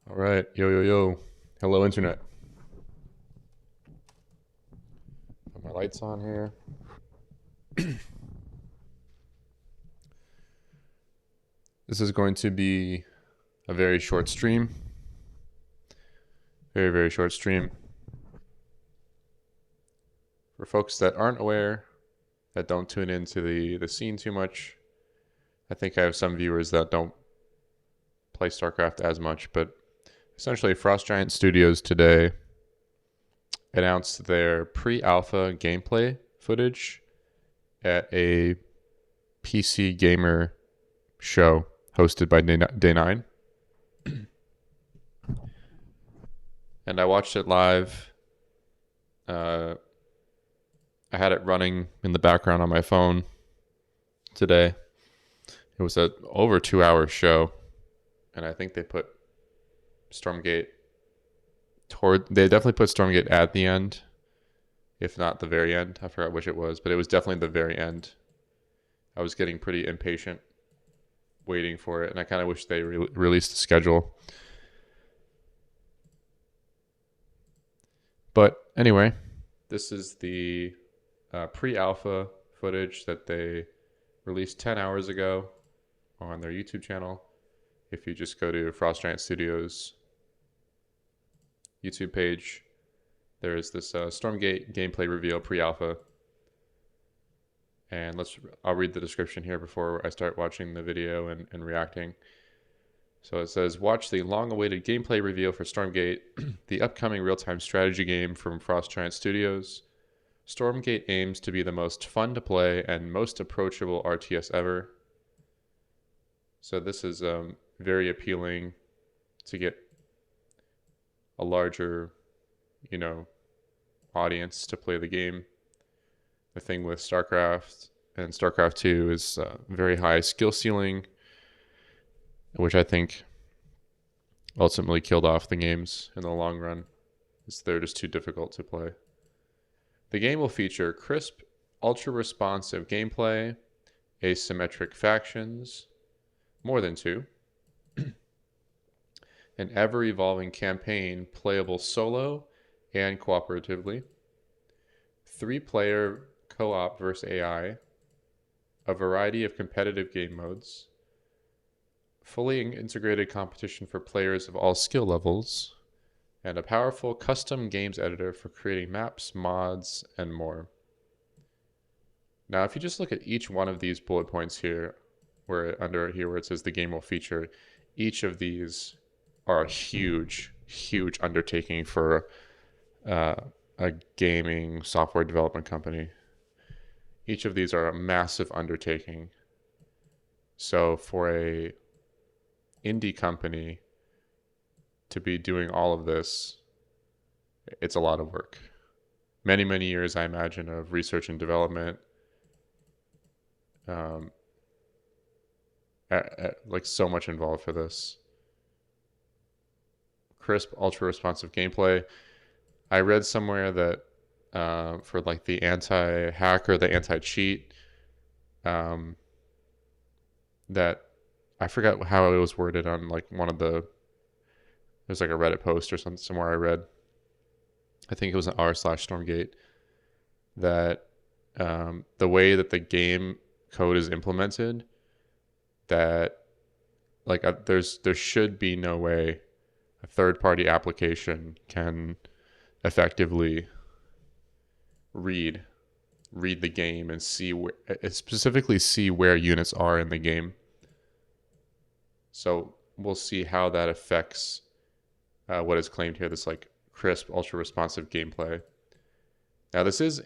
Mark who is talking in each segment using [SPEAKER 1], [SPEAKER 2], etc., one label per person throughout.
[SPEAKER 1] All right. Yo, yo, yo. Hello, Internet. Put my lights on here. This is going to be a very short stream. Very, very short stream. For folks that aren't aware, that don't tune into the scene too much, I think I have some viewers that don't play StarCraft as much, but essentially, Frost Giant Studios today announced their pre-alpha gameplay footage at a PC gamer show hosted by Day9. And I watched it live. I had it running in the background on my phone today. It was a over 2 hour show, and I think they put Stormgate they definitely put Stormgate at the end, if not the very end. I forgot which it was, but it was definitely the very end. I was getting pretty impatient waiting for it, and I kind of wish they released the schedule. But anyway, this is the pre-alpha footage that they released 10 hours ago on their YouTube channel. If you just go to Frost Giant Studios YouTube page, there is this Stormgate gameplay reveal pre-alpha. And I'll read the description here before I start watching the video and reacting. So it says, watch the long-awaited gameplay reveal for Stormgate, the upcoming real-time strategy game from Frost Giant Studios. Stormgate aims to be the most fun to play and most approachable RTS ever. So this is very appealing to get a larger, audience to play the game. The thing with StarCraft and StarCraft 2 is very high skill ceiling, which I think ultimately killed off the games in the long run. They're just too difficult to play. The game will feature crisp, ultra-responsive gameplay, asymmetric factions, more than two, an ever-evolving campaign playable solo and cooperatively, 3-player co-op versus AI, a variety of competitive game modes, fully integrated competition for players of all skill levels, and a powerful custom games editor for creating maps, mods, and more. Now, if you just look at each one of these bullet points here, where it says the game will feature, each of these are a huge, huge undertaking for a gaming software development company. Each of these are a massive undertaking. So for a indie company to be doing all of this, it's a lot of work. Many, many years, I imagine, of research and development. Like so much involved for this. Crisp, ultra-responsive gameplay. I read somewhere that for like the anti-hack or the anti-cheat, that I forgot how it was worded on like there's like a Reddit post or something somewhere I read. I think it was an r/Stormgate, that the way that the game code is implemented, that like there should be no way a third-party application can effectively read the game and specifically see where units are in the game. So we'll see how that affects what is claimed here, this like crisp, ultra-responsive gameplay. Now this is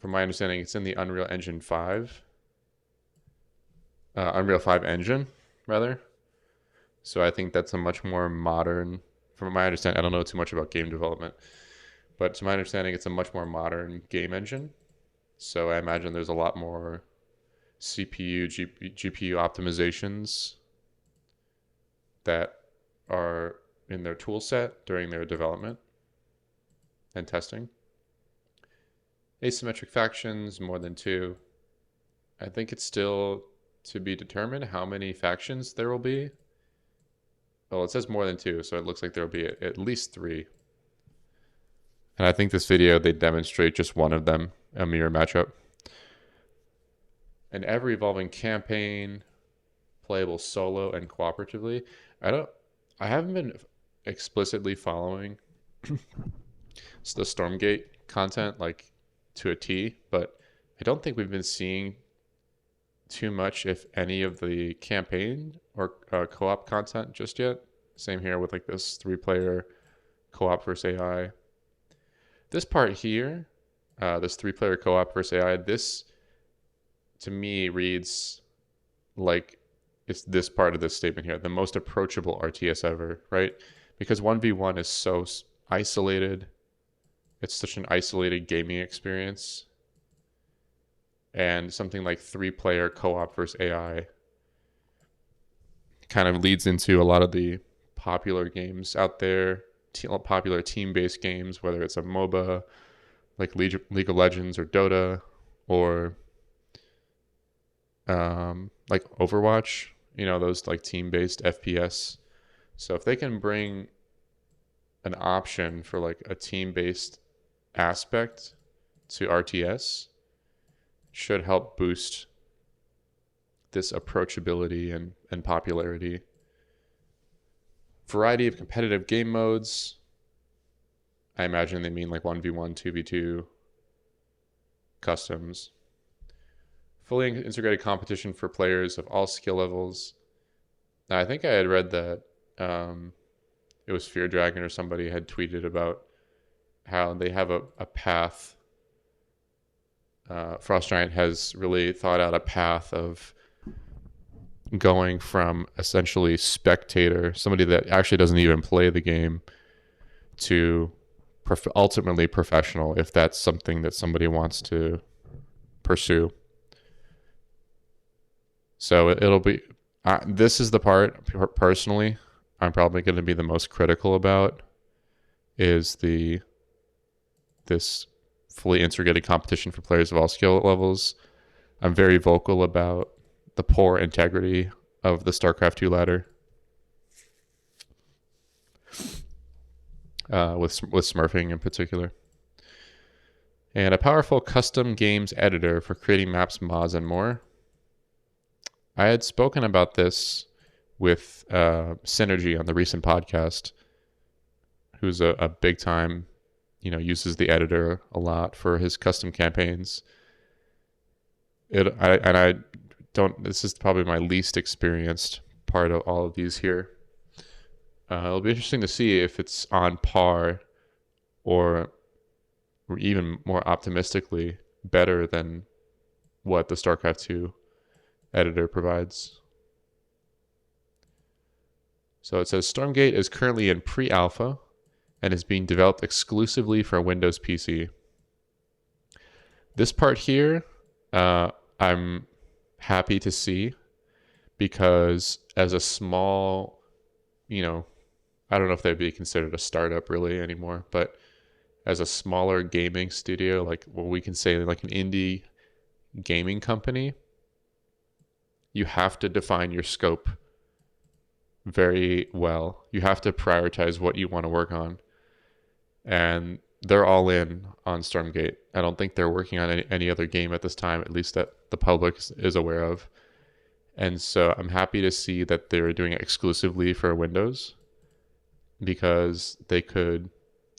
[SPEAKER 1] from my understanding, it's in the Unreal 5 engine, rather. So I think that's a much more modern, from my understanding, I don't know too much about game development, but to my understanding, it's a much more modern game engine. So I imagine there's a lot more CPU, GPU optimizations that are in their tool set during their development and testing. Asymmetric factions, more than two. I think it's still to be determined how many factions there will be. Well, it says more than 2, so it looks like there'll be at least 3. And I think this video, they demonstrate just one of them, a mirror matchup. An ever-evolving campaign, playable solo and cooperatively. I haven't been explicitly following the Stormgate content like to a T, but I don't think we've been seeing too much, if any, of the campaign or co-op content just yet. Same here with like this 3-player co-op versus AI. This part here, this 3-player co-op versus AI, this to me reads like it's this part of this statement here, the most approachable RTS ever, right? Because 1v1 is so isolated. It's such an isolated gaming experience. And something like 3-player co-op versus AI kind of leads into a lot of the popular games out there, popular team-based games, whether it's a MOBA like League of Legends or Dota, or like Overwatch, those like team-based FPS. So if they can bring an option for like a team-based aspect to RTS, should help boost this approachability and popularity. Variety of competitive game modes. I imagine they mean like 1v1, 2v2, customs. Fully integrated competition for players of all skill levels. Now, I think I had read that it was Fear Dragon or somebody had tweeted about how they have a path. Frost Giant has really thought out a path of going from essentially spectator, somebody that actually doesn't even play the game, to ultimately professional, if that's something that somebody wants to pursue. So it'll be, this is the part personally I'm probably going to be the most critical about, is this fully integrated competition for players of all skill levels. I'm very vocal about the poor integrity of the StarCraft 2 ladder, with smurfing in particular. And a powerful custom games editor for creating maps, mods, and more. I had spoken about this with Synergy on the recent podcast, who's a big time, uses the editor a lot for his custom campaigns. This is probably my least experienced part of all of these here. It'll be interesting to see if it's on par or even more optimistically better than what the StarCraft 2 editor provides. So it says Stormgate is currently in pre-alpha and is being developed exclusively for Windows PC. This part here, I'm happy to see, because as a small, I don't know if they'd be considered a startup really anymore, but as a smaller gaming studio, like what we can say like an indie gaming company, you have to define your scope very well. You have to prioritize what you want to work on. And they're all in on Stormgate. I don't think they're working on any other game at this time, at least that the public is aware of. And so I'm happy to see that they're doing it exclusively for Windows, because they could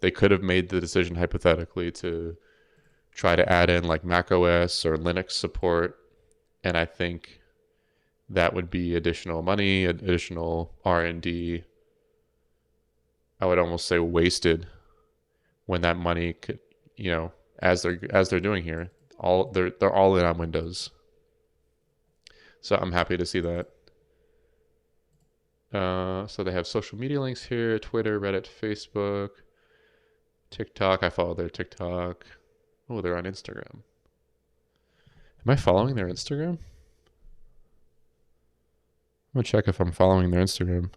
[SPEAKER 1] have made the decision hypothetically to try to add in like Mac OS or Linux support. And I think that would be additional money, additional R&D. I would almost say wasted, when that money could, as they're doing here, they're all in on Windows. So I'm happy to see that. So they have social media links here: Twitter, Reddit, Facebook, TikTok. I follow their TikTok. Oh, they're on Instagram. Am I following their Instagram? I'm gonna check if I'm following their Instagram.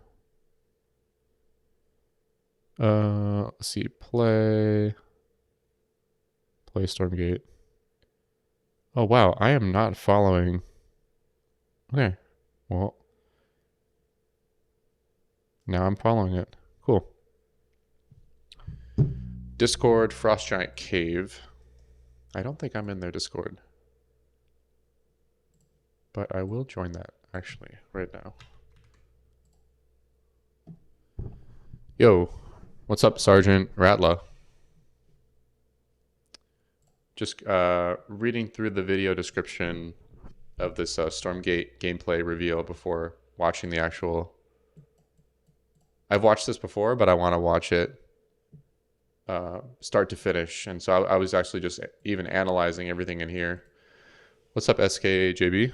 [SPEAKER 1] Let's see. Play Stormgate. Oh wow, I am not following. Okay, well, Now I'm following it. Cool. Discord, Frost Giant Cave. I don't think I'm in their Discord. But I will join that, actually, right now. Yo, what's up, Sergeant Ratla? Just reading through the video description of this Stormgate gameplay reveal before watching the actual... I've watched this before, but I want to watch it start to finish. And so I was actually just even analyzing everything in here. What's up, SKJB?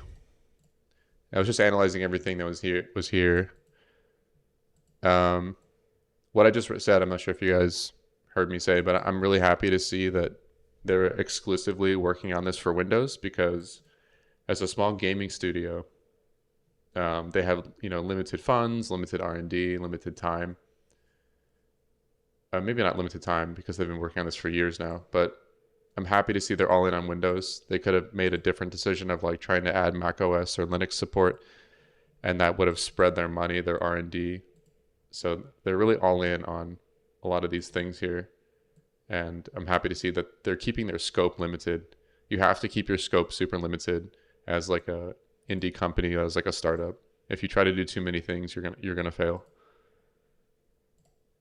[SPEAKER 1] I was just analyzing everything that was here. What I just said, I'm not sure if you guys heard me say, but I'm really happy to see that they're exclusively working on this for Windows, because as a small gaming studio, they have limited funds, limited R&D, limited time. Maybe not limited time because they've been working on this for years now, but I'm happy to see they're all in on Windows. They could have made a different decision of like trying to add Mac OS or Linux support, and that would have spread their money, their R&D. So they're really all in on a lot of these things here. And I'm happy to see that they're keeping their scope limited. You have to keep your scope super limited as like a indie company, as like a startup. If you try to do too many things, you're gonna fail.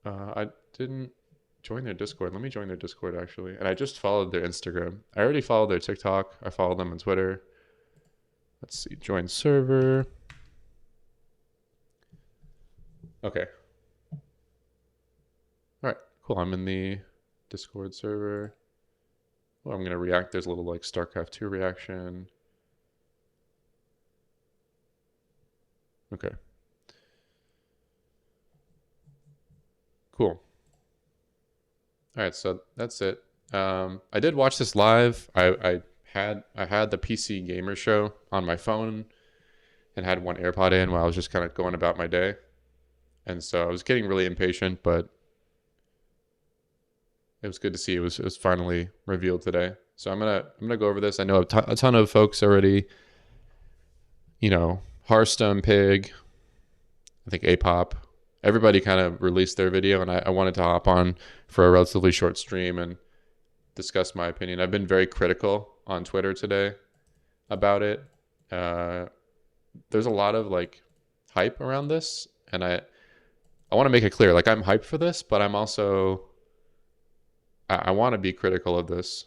[SPEAKER 1] I didn't join their Discord. Let me join their Discord actually. And I just followed their Instagram. I already followed their TikTok. I followed them on Twitter. Let's see, join server. Okay. All right, cool. I'm in the Discord server. Well, I'm gonna react. There's a little like StarCraft 2 reaction. Okay. Cool. All right, so that's it. I did watch this live. I had the PC Gamer Show on my phone and had one AirPod in while I was just kind of going about my day. And so I was getting really impatient, but it was good to see it was finally revealed today. So I'm gonna go over this. I know a ton of folks already, Hearthstone, Pig, I think Apop, everybody kind of released their video, and I wanted to hop on for a relatively short stream and discuss my opinion. I've been very critical on Twitter today about it. There's a lot of like hype around this, and I want to make it clear, like I'm hyped for this, but I'm also I want to be critical of this.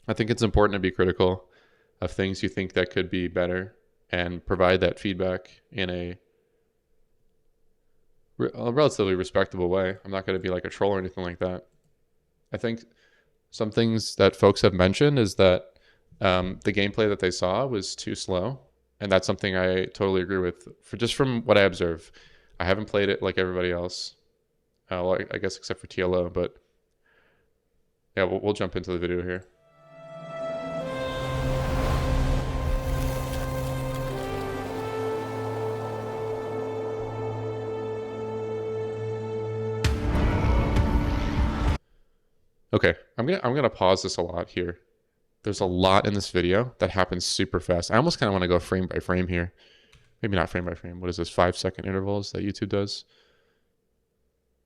[SPEAKER 1] I think it's important to be critical of things you think that could be better and provide that feedback in a relatively respectable way. I'm not going to be like a troll or anything like that. I think some things that folks have mentioned is that the gameplay that they saw was too slow, and that's something I totally agree with. From what I observe, I haven't played it like everybody else. Well, I guess except for TLO, but yeah, we'll jump into the video here. Okay, I'm gonna pause this a lot here. There's a lot in this video that happens super fast. I almost kind of want to go frame by frame here. Maybe not frame by frame. What is this, 5-second intervals that YouTube does?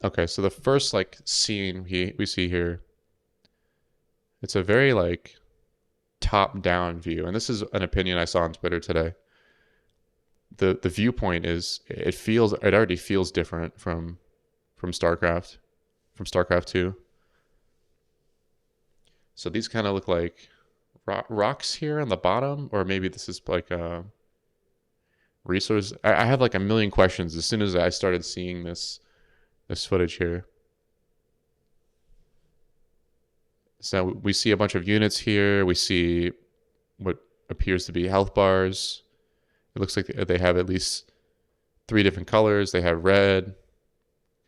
[SPEAKER 1] Okay, so the first like scene we see here, it's a very like top-down view, and this is an opinion I saw on Twitter today. The viewpoint is it already feels different from StarCraft 2. So these kind of look like rocks here on the bottom, or maybe this is like a resource. I have like a million questions as soon as I started seeing this footage here. So we see a bunch of units here. We see what appears to be health bars. It looks like they have at least 3 different colors. They have red,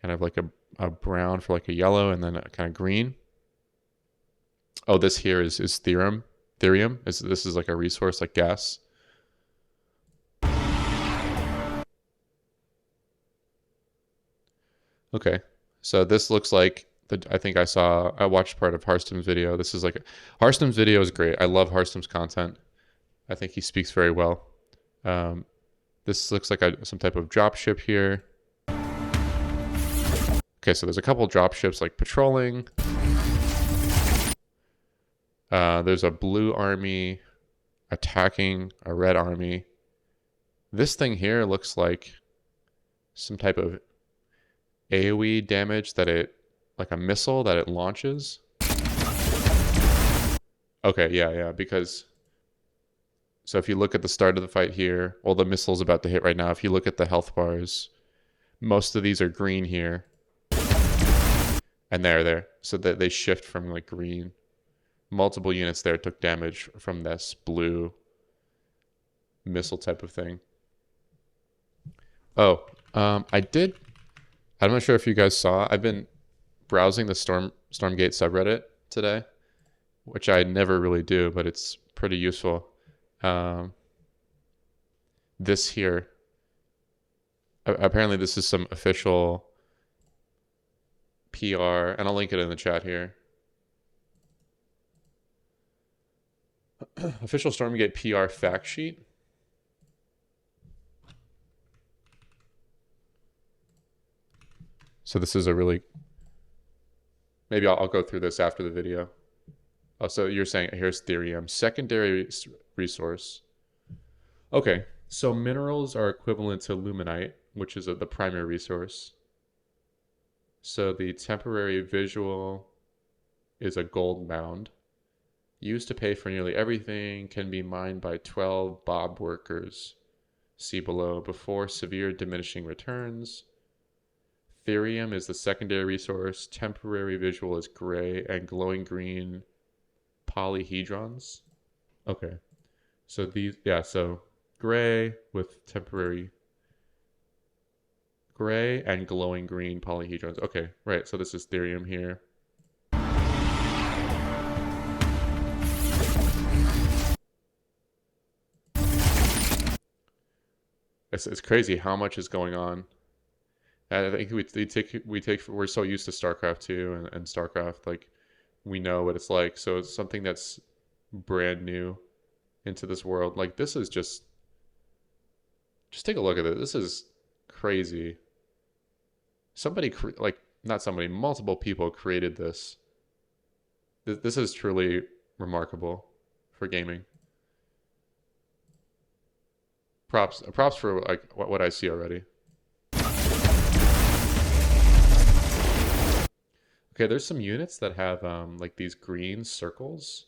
[SPEAKER 1] kind of like a brown for like a yellow, and then a kind of green. Oh, this here is Therium. This is like a resource like gas. Okay, so this looks like I think I watched part of Hearthstone's video. This is like Hearthstone's video is great. I love Hearthstone's content. I think he speaks very well. This looks like some type of drop ship here. Okay, so there's a couple drop ships like patrolling. There's a blue army attacking a red army. This thing here looks like some type of AoE damage that like a missile that it launches. Okay, yeah, because so if you look at the start of the fight here, well, the missile's about to hit right now. If you look at the health bars, most of these are green here. And there. So that they shift from like green. Multiple units there took damage from this blue missile type of thing. Oh, I'm not sure if you guys saw. I've been browsing the Stormgate subreddit today, which I never really do, but it's pretty useful. This here, apparently this is some official PR, and I'll link it in the chat here. Official Stormgate PR fact sheet. So this is a really, maybe I'll go through this after the video. Oh, so you're saying here's Therium, secondary resource. Okay, so minerals are equivalent to luminite, which is the primary resource. So the temporary visual is a gold mound. Used to pay for nearly everything, can be mined by 12 bob workers. See below, before severe diminishing returns. Therium is the secondary resource. Temporary visual is gray and glowing green polyhedrons. Okay. So these, yeah, so gray with temporary gray and glowing green polyhedrons. Okay, right. So this is Therium here. It's crazy how much is going on. I think we're so used to StarCraft 2 and StarCraft, like we know what it's like. So it's something that's brand new into this world. Like this is just take a look at it. This is crazy. Multiple people created this. This is truly remarkable for gaming. Props for like what I see already. Okay, there's some units that have like these green circles,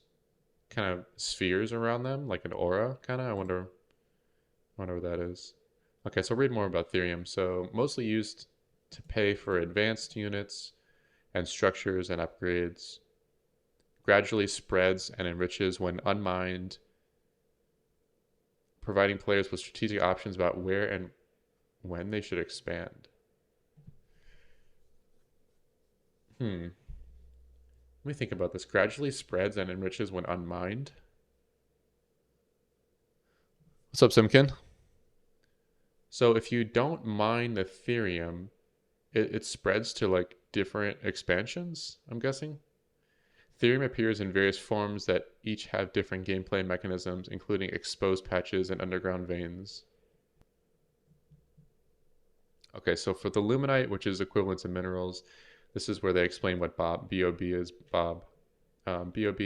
[SPEAKER 1] kind of spheres around them, like an aura, kind of. I wonder what that is. Okay, so read more about Therium. So mostly used to pay for advanced units and structures and upgrades. Gradually spreads and enriches when unmined, providing players with strategic options about where and when they should expand. Let me think about this. Gradually spreads and enriches when unmined. What's up, Simkin? So if you don't mine the Therium, it spreads to like different expansions, I'm guessing. Therium appears in various forms that each have different gameplay mechanisms, including exposed patches and underground veins. Okay, so for the luminite, which is equivalent to minerals, this is where they explain what BOB is. BOB,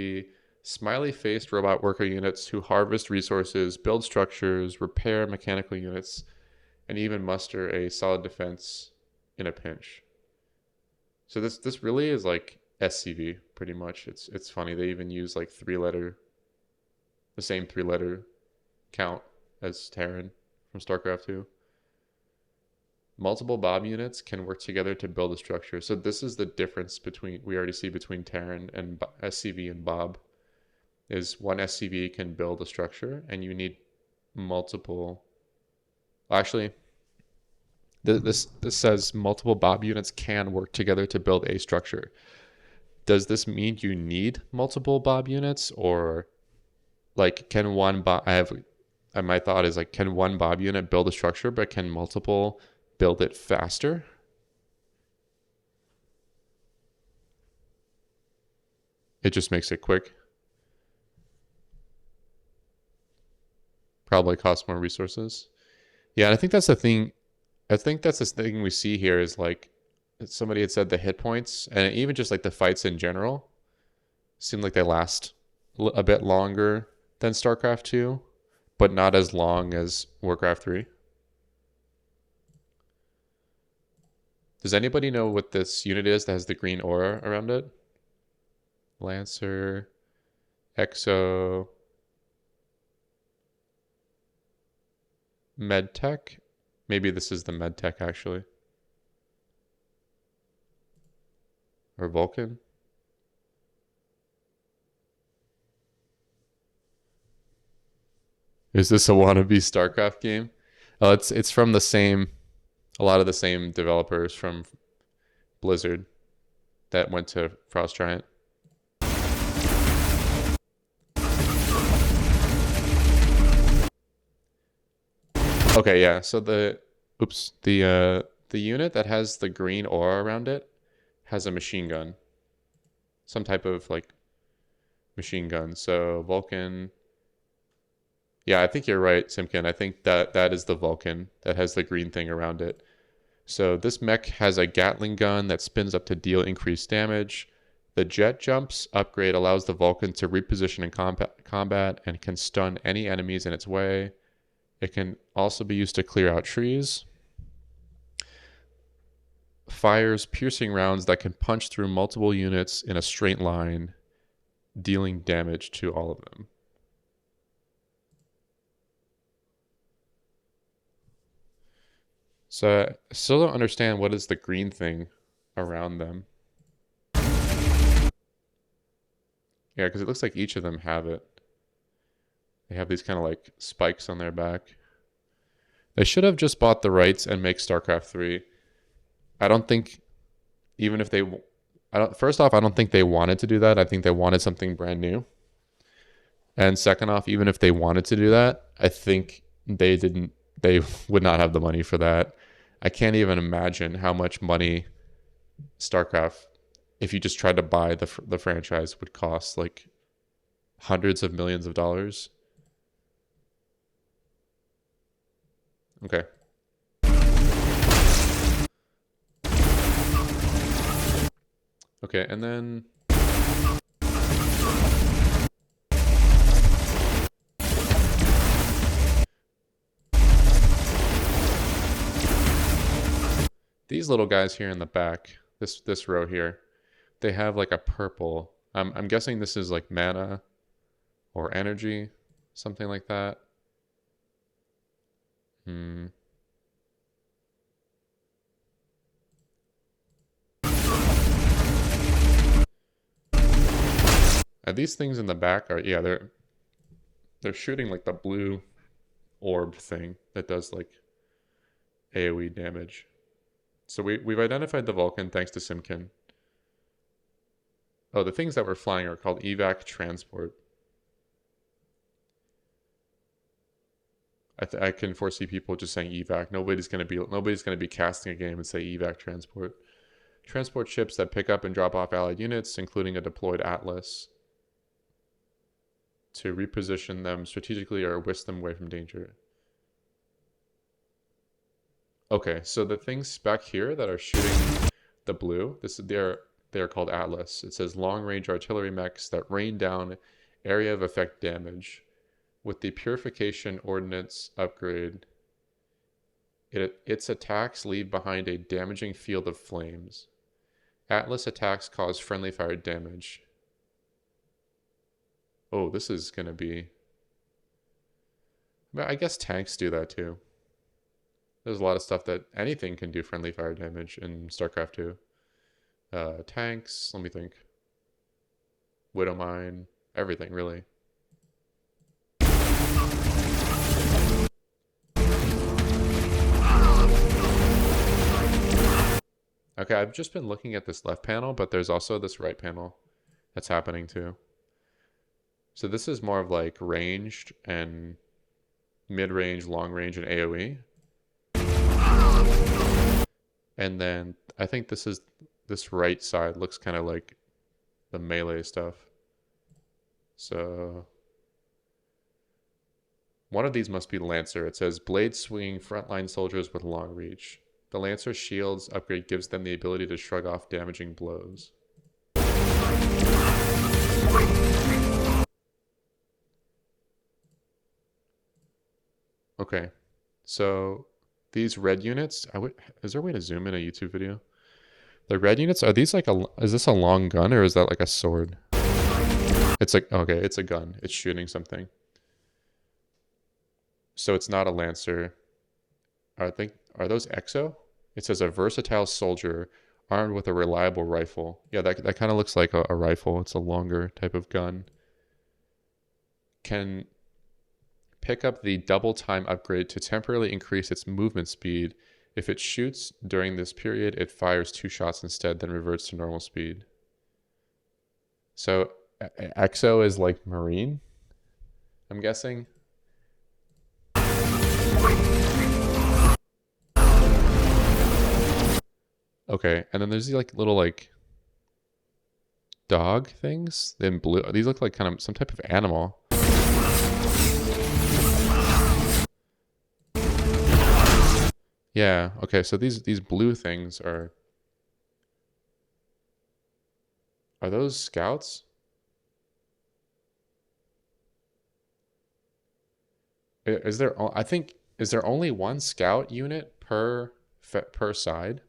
[SPEAKER 1] smiley-faced robot worker units who harvest resources, build structures, repair mechanical units, and even muster a solid defense in a pinch. So this really is like SCV pretty much. It's funny, they even use like the same three-letter count as Terran from StarCraft 2. Multiple Bob units can work together to build a structure. So this is the difference we already see between Terran and SCV and Bob, is one SCV can build a structure and you need multiple. Actually, this says multiple Bob units can work together to build a structure. Does this mean you need multiple Bob units, or like can one Bob? My thought is like, can one Bob unit build a structure, but can multiple build it faster? It just makes it quick. Probably costs more resources. Yeah, and I think that's the thing. I think that's the thing we see here is like somebody had said the hit points and even just like the fights in general seem like they last a bit longer than StarCraft 2, but not as long as Warcraft 3. Does anybody know what this unit is that has the green aura around it? Lancer, Exo, Medtech? Maybe this is the Medtech actually. Or Vulcan? Is this a wannabe StarCraft game? Oh, it's from the same, a lot of the same developers from Blizzard that went to Frost Giant. Okay, yeah. So the unit that has the green aura around it has a machine gun, some type of like machine gun. So Vulcan. Yeah, I think you're right, Simkin. I think that is the Vulcan that has the green thing around it. So this mech has a Gatling gun that spins up to deal increased damage. The jet jumps upgrade allows the Vulcan to reposition in combat and can stun any enemies in its way. It can also be used to clear out trees. Fires piercing rounds that can punch through multiple units in a straight line, dealing damage to all of them. So I still don't understand what is the green thing around them. Yeah, because it looks like each of them have it. They have these kind of like spikes on their back. They should have just bought the rights and make StarCraft 3. I don't think, even if they, first off, I don't think they wanted to do that. I think they wanted something brand new. And second off, even if they wanted to do that, I think they would not have the money for that. I can't even imagine how much money StarCraft, if you just tried to buy the franchise, would cost, like hundreds of millions of dollars. Okay. Okay, and then these little guys here in the back, this row here, they have like a purple. I'm guessing this is like mana or energy, something like that. And these things in the back are, yeah, they're shooting like the blue orb thing that does like AoE damage. So we've identified the Vulcan thanks to Simkin. Oh, the things that were flying are called evac transport. I can foresee people just saying evac. Nobody's gonna be casting a game and say evac transport. Transport ships that pick up and drop off allied units, including a deployed Atlas, to reposition them strategically or whisk them away from danger. Okay, so the things back here that are shooting the blue, they're called Atlas. It says long-range artillery mechs that rain down area of effect damage. With the Purification Ordnance upgrade, its attacks leave behind a damaging field of flames. Atlas attacks cause friendly fire damage. Oh, this is going to be... I guess tanks do that too. There's a lot of stuff that anything can do friendly fire damage in StarCraft 2. Tanks, let me think. Widowmine, everything really. Okay, I've just been looking at this left panel, but there's also this right panel that's happening too. So this is more of like ranged and mid-range, long-range, and AoE. And then I think this right side looks kind of like the melee stuff. So one of these must be Lancer. It says blade swinging frontline soldiers with long reach. The Lancer Shields upgrade gives them the ability to shrug off damaging blows. Okay, so these red units, is there a way to zoom in a YouTube video? The red units, are these like is this a long gun or is that like a sword? It's like, okay, it's a gun. It's shooting something. So it's not a Lancer. Are those Exo? It says a versatile soldier armed with a reliable rifle. Yeah, that kind of looks like a rifle. It's a longer type of gun. Can pick up the double time upgrade to temporarily increase its movement speed. If it shoots during this period, it fires 2 shots instead, then reverts to normal speed. So Exo is like Marine, I'm guessing. Okay, and then there's these like little like dog things in blue. These look like kind of some type of animal. Yeah, okay, so these blue things are those scouts? Is there is there only one scout unit per side?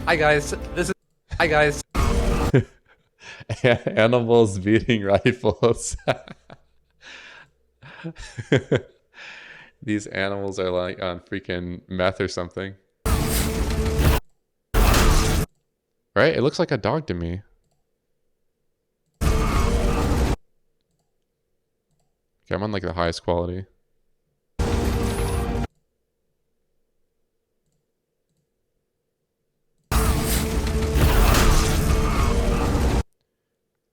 [SPEAKER 2] Hi guys, hi guys.
[SPEAKER 1] Animals beating rifles. These animals are like on freaking meth or something. Right? It looks like a dog to me. Okay, I'm on like the highest quality.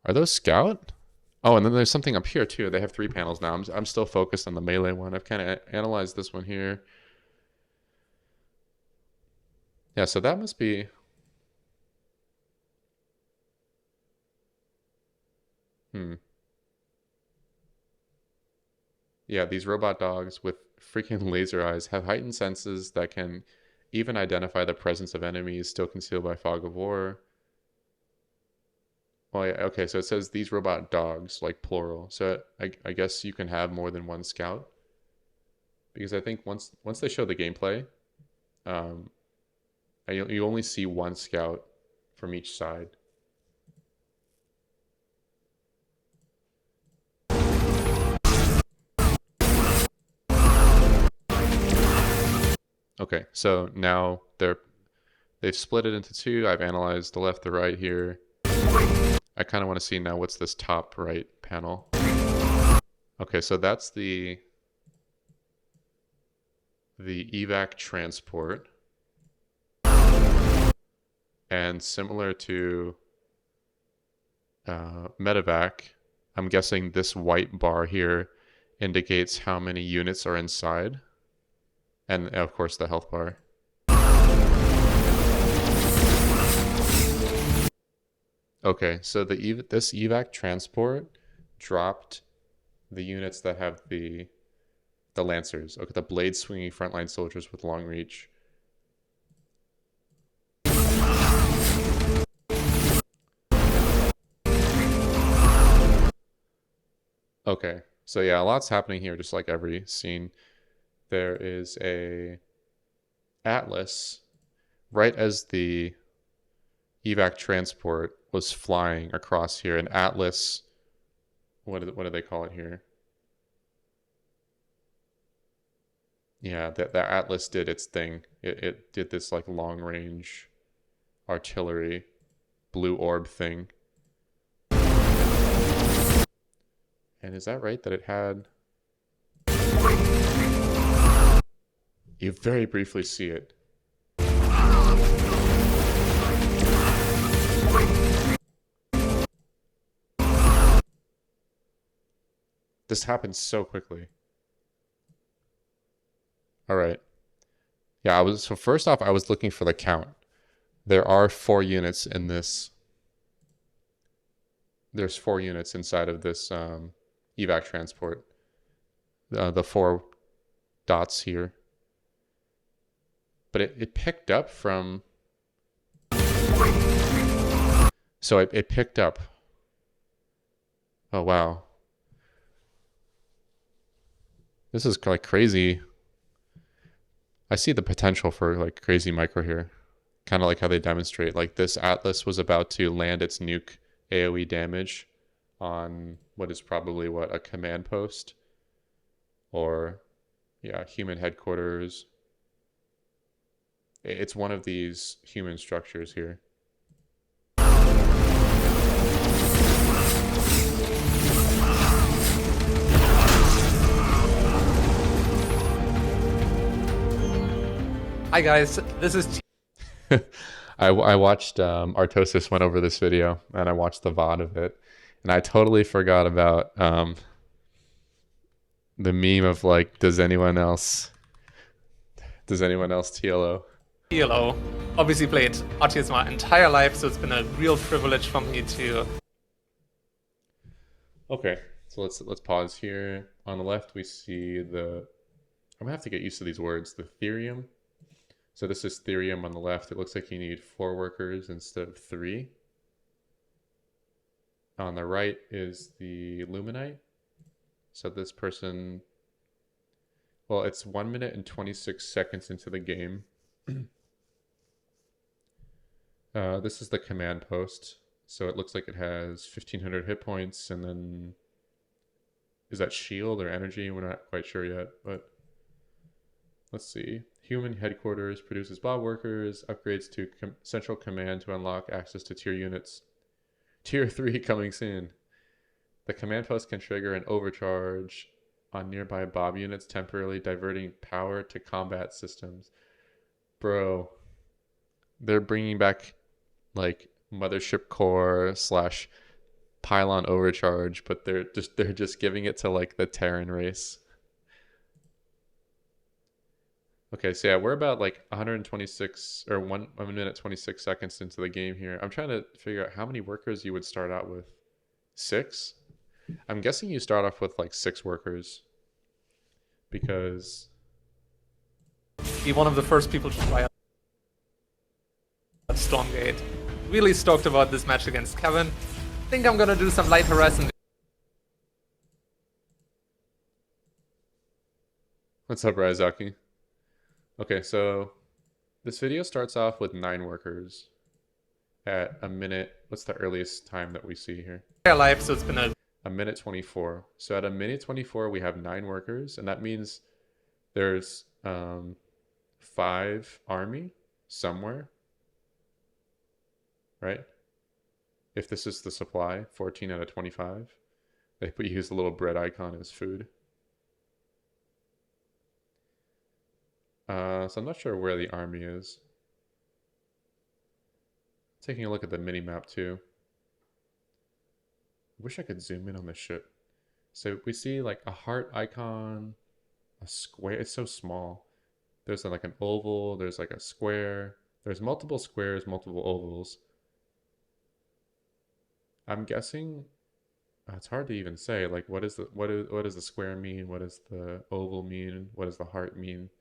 [SPEAKER 1] Are those scout? Oh, and then there's something up here too. They have 3 panels now. I'm still focused on the melee one. I've kind of analyzed this one here. Yeah, so that must be... Yeah, these robot dogs with freaking laser eyes have heightened senses that can even identify the presence of enemies still concealed by fog of war. Well, yeah, okay, so it says these robot dogs, like plural. So I guess you can have more than one scout. Because I think once they show the gameplay, um, you only see one scout from each side. Okay, so now they've split it into 2. I've analyzed the left, the right here. I kind of want to see now what's this top right panel. Okay, so that's the evac transport. And similar to medevac, I'm guessing this white bar here indicates how many units are inside. And of course the health bar. Okay, so this evac transport dropped the units that have the Lancers. Okay, the blade swinging frontline soldiers with long reach. Okay, so yeah, a lot's happening here, just like every scene. There is a Atlas right as the evac transport was flying across here. An Atlas, what do they call it here? Yeah, the Atlas did its thing. It did this like long range artillery blue orb thing. And is that right that it had... You very briefly see it. This happens so quickly. All right. Yeah, so first off, I was looking for the count. There are 4 units in this. There's 4 units inside of this evac transport. The 4 dots here. But it picked up from... So it picked up. Oh, wow. This is like crazy. I see the potential for like crazy micro here. Kind of like how they demonstrate. Like this Atlas was about to land its nuke AoE damage on what is probably a command post. Or, yeah, human headquarters. It's one of these human structures here.
[SPEAKER 2] Hi guys, this is
[SPEAKER 1] I watched Artosis went over this video, and I watched the VOD of it, and I totally forgot about the meme of like, does anyone else TLO?
[SPEAKER 2] TLO. Obviously played RTS my entire life, so it's been a real privilege for me to...
[SPEAKER 1] Okay, so let's pause here. On the left, we see the... I'm gonna have to get used to these words. The Therium. So this is Therium on the left. It looks like you need 4 workers instead of 3. On the right is the Luminite. So this person... Well, it's 1 minute and 26 seconds into the game. This is the command post. So it looks like it has 1,500 hit points, and then... Is that shield or energy? We're not quite sure yet, but... Let's see. Human headquarters produces Bob workers, upgrades to central command to unlock access to tier units. Tier 3 coming soon. The command post can trigger an overcharge on nearby Bob units, temporarily diverting power to combat systems. Bro, they're bringing back like mothership core / pylon overcharge, but they're just giving it to like the Terran race. Okay, so yeah, we're about like 126 or 1 minute 26 seconds into the game here. I'm trying to figure out how many workers you would start out with. 6? I'm guessing you start off with like 6 workers because...
[SPEAKER 2] Be one of the first people to try out Stormgate. Really stoked about this match against Kevin. Think I'm gonna do some light harassment.
[SPEAKER 1] What's up, Ryazaki? Okay, so this video starts off with 9 workers at a minute. What's the earliest time that we see here?
[SPEAKER 2] Life, so it's been
[SPEAKER 1] a minute 24. So at a minute 24, we have 9 workers, and that means there's 5 army somewhere, right? If this is the supply, 14 out of 25. They use the little bread icon as food. So I'm not sure where the army is. Taking a look at the mini-map too. Wish I could zoom in on this shit. So we see like a heart icon, a square. It's so small. There's like an oval, there's like a square. There's multiple squares, multiple ovals. I'm guessing it's hard to even say. Like what does the square mean? What does the oval mean? What does the heart mean?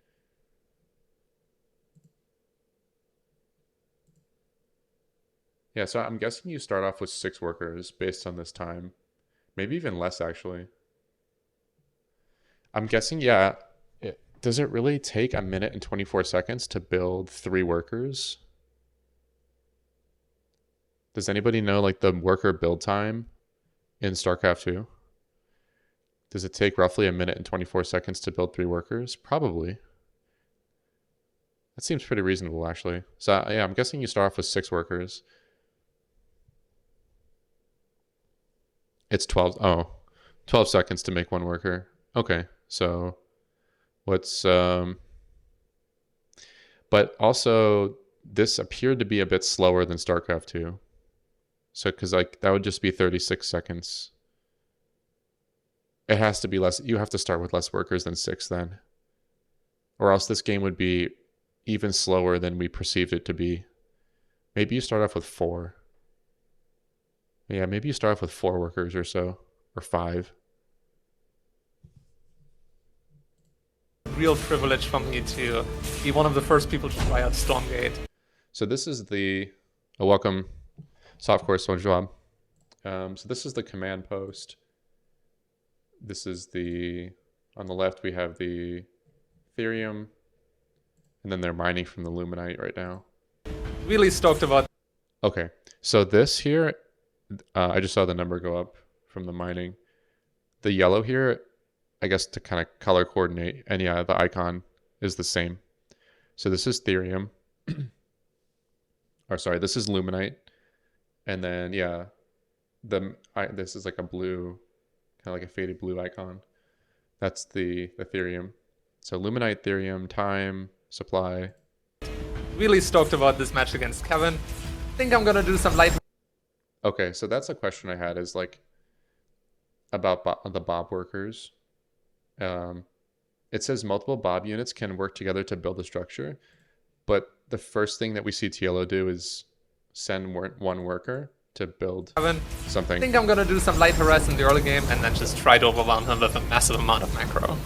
[SPEAKER 1] Yeah, so I'm guessing you start off with 6 workers based on this time. Maybe even less, actually. I'm guessing, yeah. Does it really take a minute and 24 seconds to build 3 workers? Does anybody know, like, the worker build time in StarCraft 2? Does it take roughly a minute and 24 seconds to build 3 workers? Probably. That seems pretty reasonable, actually. So, yeah, I'm guessing you start off with 6 workers. It's 12 seconds to make 1 worker. Okay, so what's but also this appeared to be a bit slower than StarCraft 2. So cuz like that would just be 36 seconds. It has to be less. You have to start with less workers than 6 then. Or else this game would be even slower than we perceived it to be. Maybe you start off with 4. Yeah, maybe you start off with 4 workers or so, or 5.
[SPEAKER 2] real privilege for me to be one of the first people to try out Stormgate.
[SPEAKER 1] So this is the welcome softcore job. So this is the command post. This is on the left we have the Ethereum, and then they're mining from the Luminite right now.
[SPEAKER 2] Really stoked about.
[SPEAKER 1] Okay, so this here, I just saw the number go up from the mining. The yellow here, I guess to kind of color coordinate, and yeah, the icon is the same. So this is Ethereum, or sorry, this is Luminite, and then yeah, this is like a blue, kind of like a faded blue icon. That's the Ethereum. So Luminite, Ethereum, time, supply.
[SPEAKER 2] Really stoked about this match against Kevin. Think I'm gonna do some light.
[SPEAKER 1] Okay, so that's a question I had, is like about the Bob workers. It says multiple Bob units can work together to build a structure, but the first thing that we see TLO do is send one worker to build something.
[SPEAKER 2] I think I'm gonna do some light harass in the early game and then just try to overwhelm him with a massive amount of macro.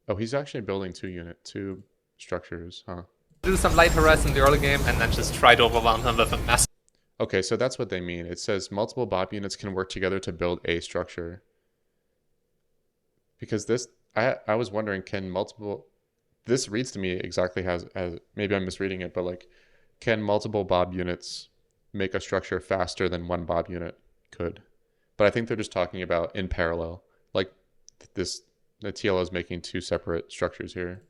[SPEAKER 1] Oh, he's actually building two structures, huh?
[SPEAKER 2] Do some light harass in the early game and then just try to overwhelm him with a massive.
[SPEAKER 1] Okay, so that's what they mean. It says multiple Bob units can work together to build a structure. Because this, I was wondering, this reads to me exactly as maybe I'm misreading it, but like, can multiple Bob units make a structure faster than one Bob unit could? But I think they're just talking about in parallel. Like the TLO is making two separate structures here.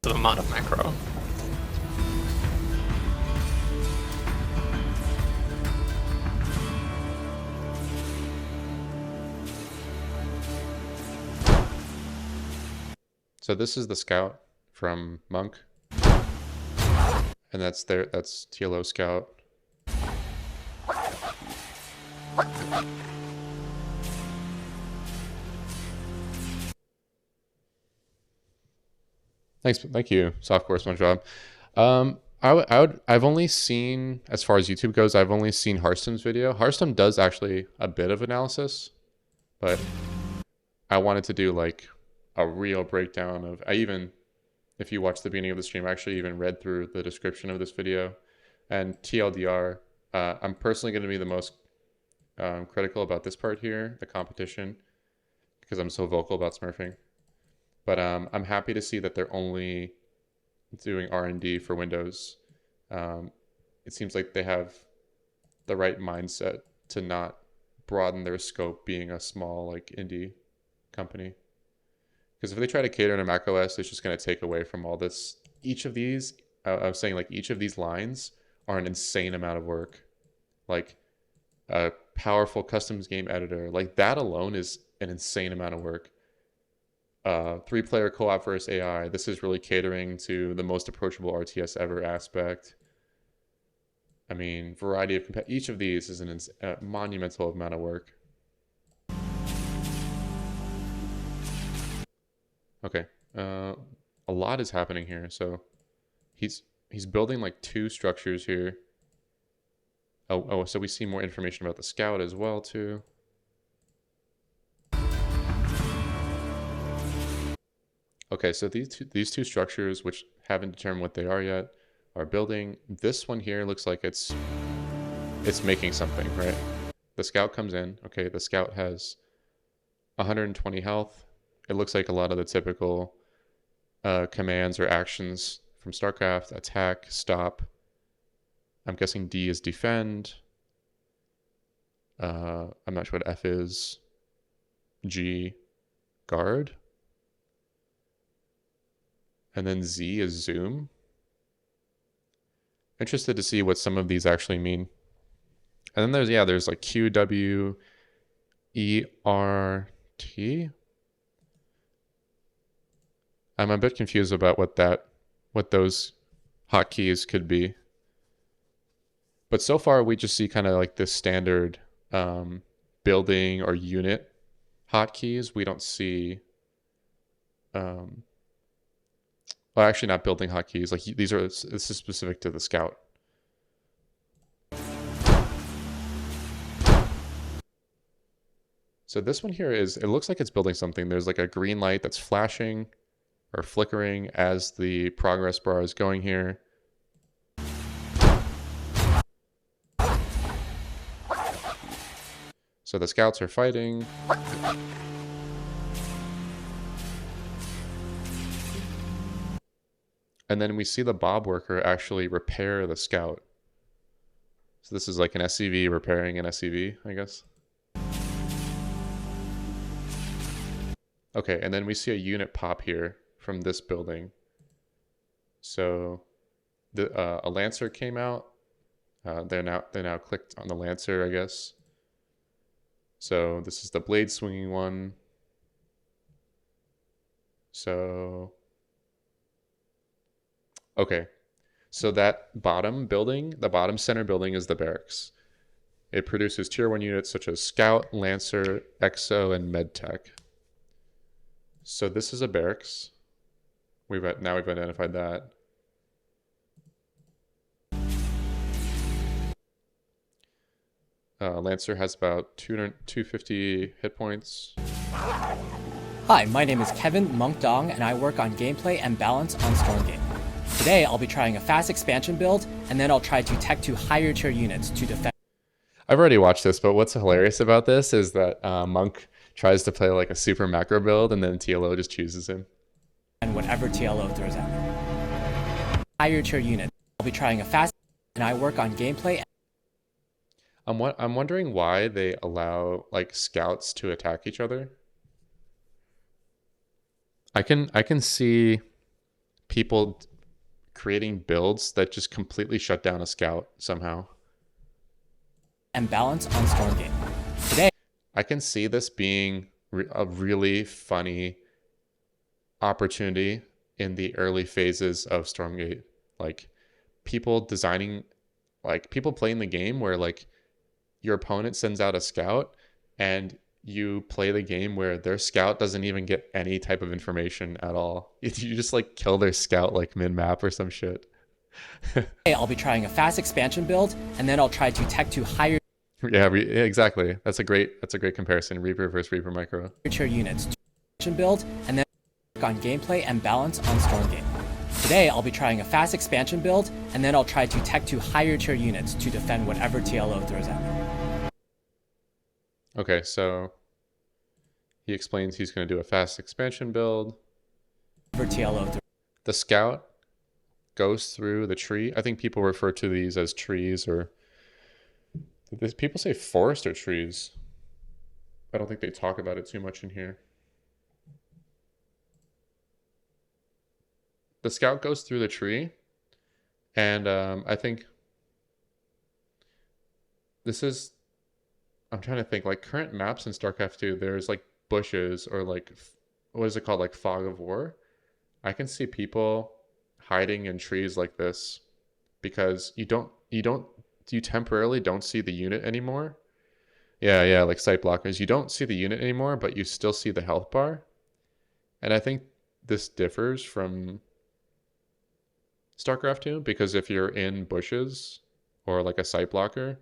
[SPEAKER 2] The amount of macro.
[SPEAKER 1] So this is the scout from Monk, and that's TLO scout. Thank you, Softcore SpongeBob. I've only seen, as far as YouTube goes, I've only seen Hearthstone's video. Hearthstone does actually a bit of analysis, but I wanted to do like a real breakdown of, if you watch the beginning of the stream, I actually even read through the description of this video. And TLDR, I'm personally going to be the most critical about this part here, the competition, because I'm so vocal about smurfing. But I'm happy to see that they're only doing R&D for Windows. It seems like they have the right mindset to not broaden their scope being a small like indie company. Because if they try to cater to macOS, it's just going to take away from all this. Each of these, I was saying, like, each of these lines are an insane amount of work. Like a powerful customs game editor, like that alone is an insane amount of work. 3-player co-op versus AI. This is really catering to the most approachable RTS ever aspect. I mean, variety of each of these is a monumental amount of work. Okay, a lot is happening here. So he's building like 2 structures here. Oh, so we see more information about the scout as well too. Okay, so these two structures, which haven't determined what they are yet, are building. This one here looks like it's making something, right? The scout comes in. Okay, the scout has 120 health. It looks like a lot of the typical commands or actions from StarCraft: attack, stop. I'm guessing D is defend. I'm not sure what F is. G, guard. And then Z is zoom. Interested to see what some of these actually mean. And then there's like Q, W, E, R, T. I'm a bit confused about what those hotkeys could be. But so far we just see kind of like this standard building or unit hotkeys. We don't see well, actually not building hotkeys. Like this is specific to the scout. So this one here is, it looks like it's building something. There's like a green light that's flashing or flickering as the progress bar is going here. So the scouts are fighting. And then we see the Bob worker actually repair the scout. So this is like an SCV repairing an SCV, I guess. Okay, and then we see a unit pop here from this building. So a Lancer came out. They're now clicked on the Lancer, I guess. So this is the blade swinging one. So okay, so that bottom building, the bottom center building is the barracks. It produces tier 1 units such as Scout, Lancer, Exo, and MedTech. So this is a barracks. Now we've identified that. Lancer has about 250 hit points.
[SPEAKER 3] Hi, my name is Kevin Monk Dong, and I work on gameplay and balance on Stormgate. Today, I'll be trying a fast expansion build, and then I'll try to tech to higher tier units to defend.
[SPEAKER 1] I've already watched this, but what's hilarious about this is that Monk tries to play like a super macro build, and then TLO just chooses him.
[SPEAKER 3] And whatever TLO throws at me. Higher tier units. I'll be trying a fast, and I work on gameplay.
[SPEAKER 1] I'm wondering why they allow like scouts to attack each other. I can see people creating builds that just completely shut down a scout somehow.
[SPEAKER 3] And balance on Stormgate. Today,
[SPEAKER 1] I can see this being a really funny opportunity in the early phases of Stormgate. Like people designing, like people playing the game where like your opponent sends out a scout and you play the game where their scout doesn't even get any type of information at all. You just like kill their scout like mid-map or some shit.
[SPEAKER 3] I'll be trying a fast expansion build, and then I'll try to tech to higher
[SPEAKER 1] Yeah, exactly. That's a great comparison. Reaper versus Reaper Micro.
[SPEAKER 3] tier units to build, and then work on gameplay and balance on Stormgate. Today, I'll be trying a fast expansion build, and then I'll try to tech to higher tier units to defend whatever TLO throws at me.
[SPEAKER 1] Okay, so he explains he's going to do a fast expansion build. The scout goes through the tree. I think people refer to these as trees, or people say forest or trees. I don't think they talk about it too much in here. The scout goes through the tree, and I think this is, I'm trying to think, like current maps in StarCraft 2, there's like bushes or like, what is it called? Like fog of war. I can see people hiding in trees like this because you temporarily don't see the unit anymore. Yeah, like sight blockers. You don't see the unit anymore, but you still see the health bar. And I think this differs from StarCraft 2 because if you're in bushes or like a sight blocker,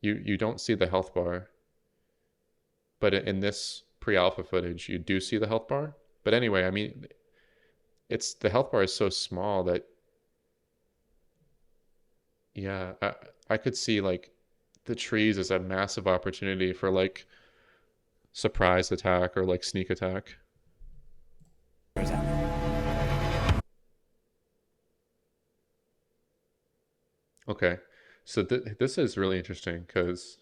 [SPEAKER 1] you don't see the health bar. But in this pre-alpha footage, you do see the health bar. But anyway, I mean, the health bar is so small that, yeah, I could see like the trees as a massive opportunity for like surprise attack or like sneak attack. Okay, so this is really interesting because,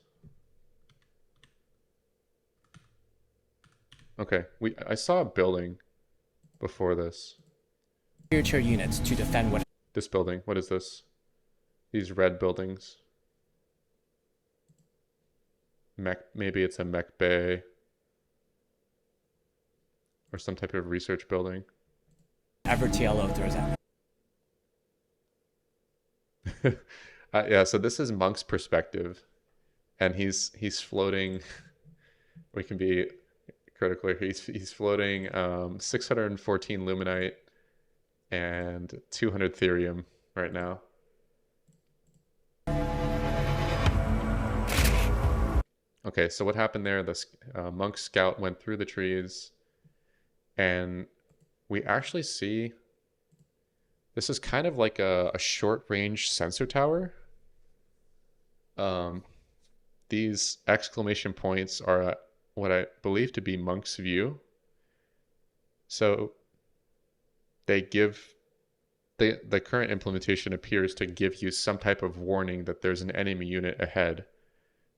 [SPEAKER 1] okay, I saw a building before this.
[SPEAKER 3] Tier units to defend what.
[SPEAKER 1] This building, what is this? These red buildings. Maybe it's a mech bay or some type of research building.
[SPEAKER 3] Ever TLO throws at me.
[SPEAKER 1] Yeah, so this is Monk's perspective, and he's floating. We can be critical here. He's floating 614 Luminite and 200 Therium right now. Okay, so what happened there? The monk scout went through the trees, and we actually see this is kind of like a short range sensor tower. Um, these exclamation points are what I believe to be monk's view. So they give the current implementation appears to give you some type of warning that there's an enemy unit ahead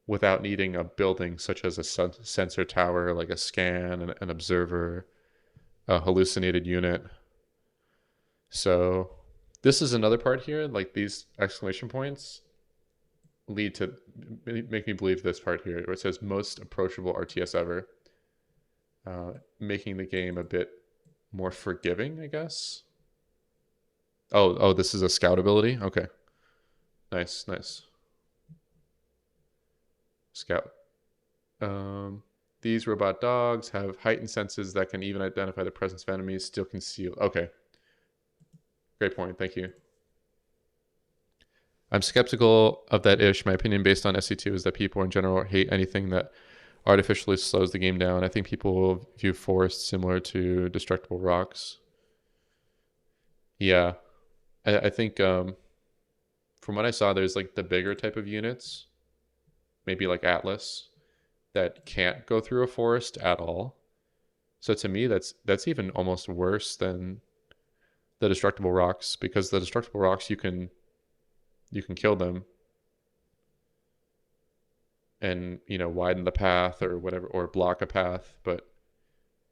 [SPEAKER 1] without needing a building such as a sensor tower, like a scan, an observer, a hallucinated unit. So this is another part here, like these exclamation points lead to make me believe this part here where it says most approachable RTS ever, making the game a bit more forgiving, I guess. Oh, this is a scout ability. Okay, nice. Scout. These robot dogs have heightened senses that can even identify the presence of enemies, still concealed. Okay, great point. Thank you. I'm skeptical of that ish. My opinion based on SC2 is that people in general hate anything that artificially slows the game down. I think people will view forests similar to destructible rocks. Yeah, I think from what I saw, there's like the bigger type of units, maybe like Atlas, that can't go through a forest at all. So to me, that's even almost worse than the destructible rocks, because the destructible rocks you can kill them and widen the path or whatever, or block a path, but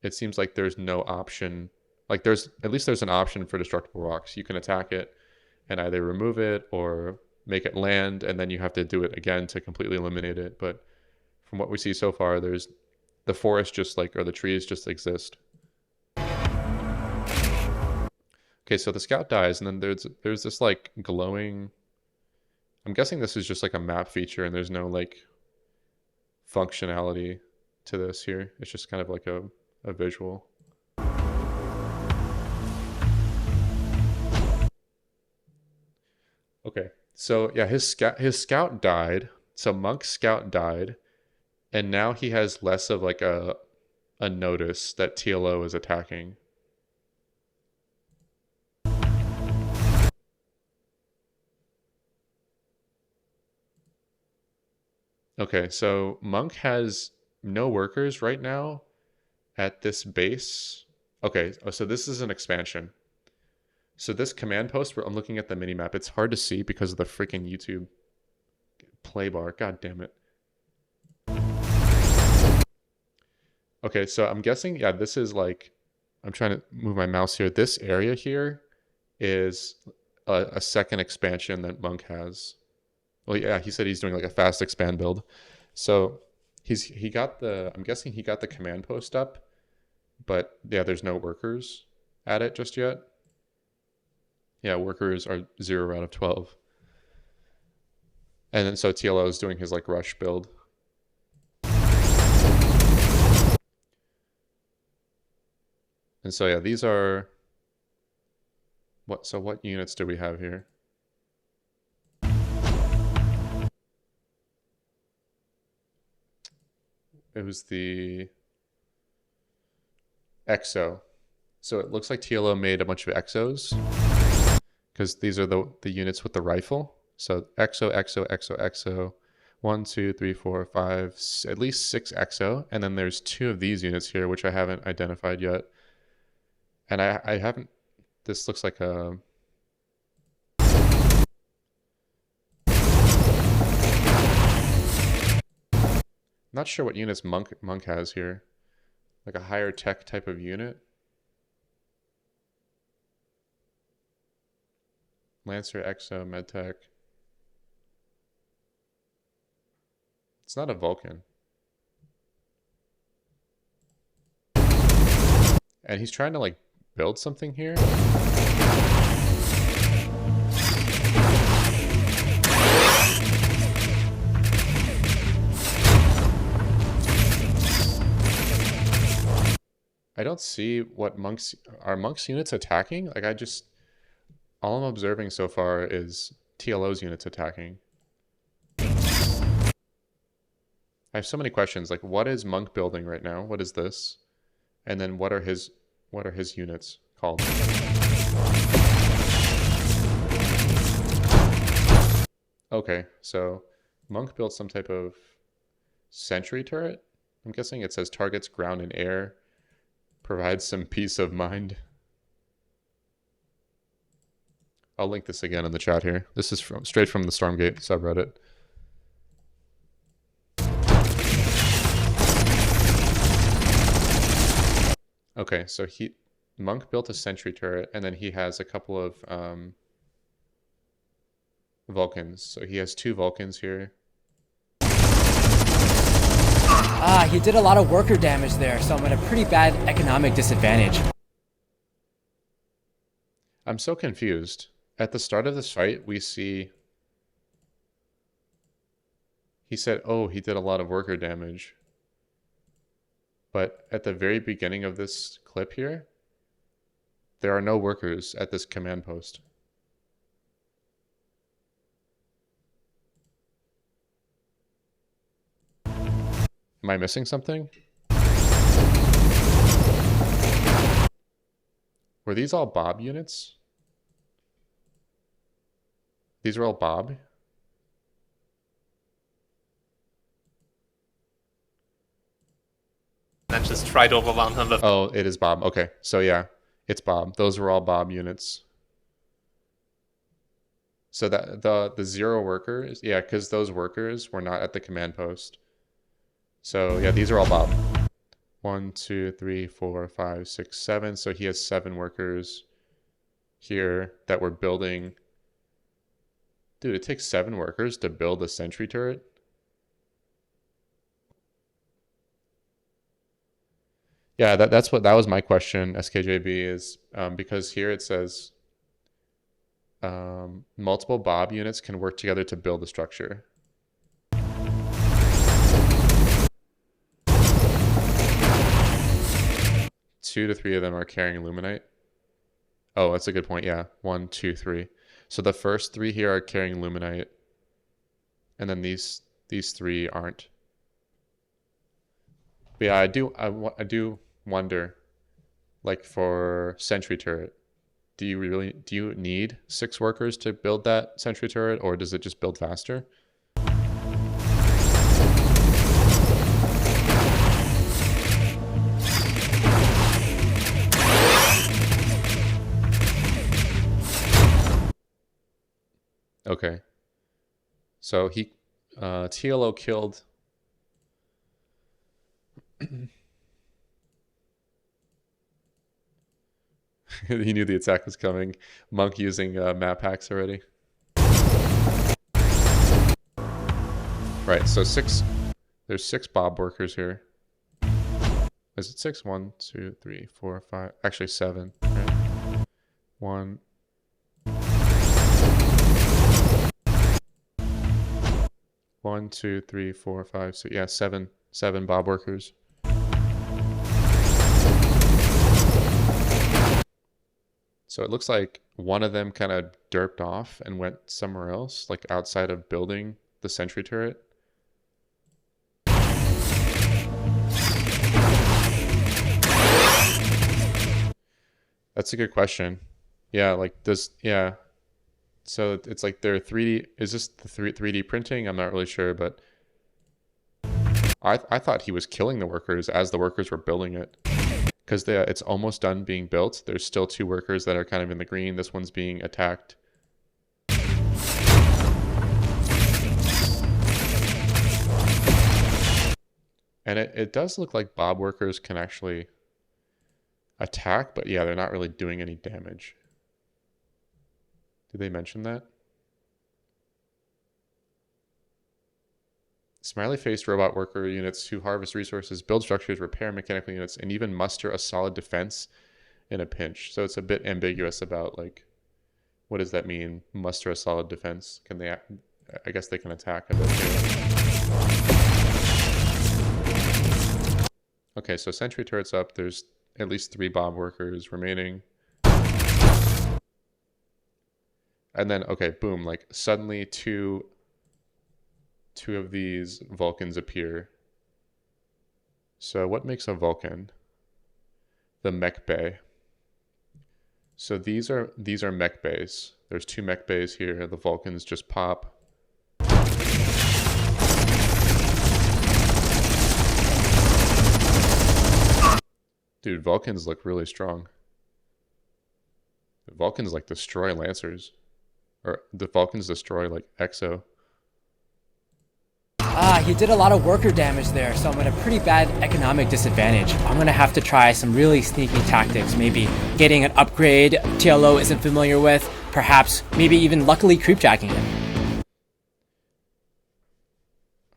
[SPEAKER 1] it seems like there's no option. Like there's an option for destructible rocks. You can attack it and either remove it or make it land, and then you have to do it again to completely eliminate it. But from what we see so far, there's the forest or the trees just exist. Okay, so the scout dies, and then there's this like glowing. I'm guessing this is just like a map feature, and there's no like functionality to this here. It's just kind of like a visual. Okay, so yeah, his scout died. So Monk's scout died, and now he has less of like a notice that TLO is attacking. Okay, so Monk has no workers right now at this base. Okay, so this is an expansion. So this command post, where I'm looking at the mini map, it's hard to see because of the freaking YouTube play bar. God damn it. Okay, so I'm guessing, yeah, this is like, I'm trying to move my mouse here. This area here is a second expansion that Monk has. Well, yeah, he said he's doing like a fast expand build. So I'm guessing he got the command post up, but yeah, there's no workers at it just yet. Yeah, workers are 0 out of 12. And then so TLO is doing his like rush build. And so yeah, these are what units do we have here? It was the EXO. So it looks like TLO made a bunch of EXOs, because these are the units with the rifle. So EXO. 1, 2, 3, 4, 5, at least 6 EXO. And then there's 2 of these units here, which I haven't identified yet. And I haven't, this looks like a, not sure what units Monk has here. Like a higher tech type of unit. Lancer, EXO, MedTech. It's not a Vulcan. And he's trying to like build something here. I don't see what are Monk's units attacking? Like all I'm observing so far is TLO's units attacking. I have so many questions. Like, what is Monk building right now? What is this? And then what are his units called? Okay, so Monk built some type of sentry turret. I'm guessing it says targets ground and air, provides some peace of mind. I'll link this again in the chat here. This is straight from the Stormgate subreddit. Okay, so Monk built a sentry turret, and then he has a couple of Vulcans. So he has 2 Vulcans here.
[SPEAKER 3] Ah, he did a lot of worker damage there, so I'm at a pretty bad economic disadvantage.
[SPEAKER 1] I'm so confused. At the start of this fight, we see... He said, oh, he did a lot of worker damage. But at the very beginning of this clip here, there are no workers at this command post. Am I missing something? Were these all Bob units? These are all Bob?
[SPEAKER 2] And just tried overwhelm him with.
[SPEAKER 1] Oh, it is Bob. Okay, so yeah, it's Bob. Those were all Bob units. So that the 0 workers, yeah, because those workers were not at the command post. So yeah, these are all Bob. 1, 2, 3, 4, 5, 6, 7. So he has 7 workers here that were building. Dude, it takes 7 workers to build a sentry turret. Yeah, that was my question, SKJB, is because here it says multiple Bob units can work together to build a structure. Two to 3 of them are carrying Illuminite. Oh, that's a good point. Yeah, 1, 2, 3. So the first 3 here are carrying Illuminite, and then these 3 aren't. But yeah, I do wonder, like for sentry turret, do you need 6 workers to build that sentry turret, or does it just build faster? Okay. So he TLO killed he knew the attack was coming. Monk using map hacks already. Right, so there's 6 Bob workers here. Is it 6? 1, 2, 3, 4, 5. Actually 7. Right? 1. One, 2, 3, 4, 5. So yeah, 7 Bob workers. So it looks like one of them kind of derped off and went somewhere else, like outside of building the sentry turret. That's a good question. Yeah, like yeah. So it's like they're 3D. Is this the 3D printing? I'm not really sure, but I thought he was killing the workers as the workers were building it. Because it's almost done being built. There's still 2 workers that are kind of in the green. This one's being attacked. And it does look like Bob workers can actually attack, but yeah, they're not really doing any damage. Did they mention that? Smiley-faced robot worker units who harvest resources, build structures, repair mechanical units, and even muster a solid defense in a pinch. So it's a bit ambiguous about, like, what does that mean? Muster a solid defense? Can they? I guess they can attack a bit too. Okay, so sentry turret's up. There's at least 3 Bob workers remaining. And then, okay, boom, like suddenly two of these Vulcans appear So what makes a Vulcan? The mech bay. So these are mech bays. There's 2 mech bays here. The Vulcans just pop. Dude, Vulcans look really strong. The Vulcans like destroy Lancers. Or the Vulcans destroy like Exo.
[SPEAKER 3] He did a lot of worker damage there, so I'm at a pretty bad economic disadvantage. I'm gonna have to try some really sneaky tactics, maybe getting an upgrade TLO isn't familiar with, perhaps maybe even luckily creepjacking him.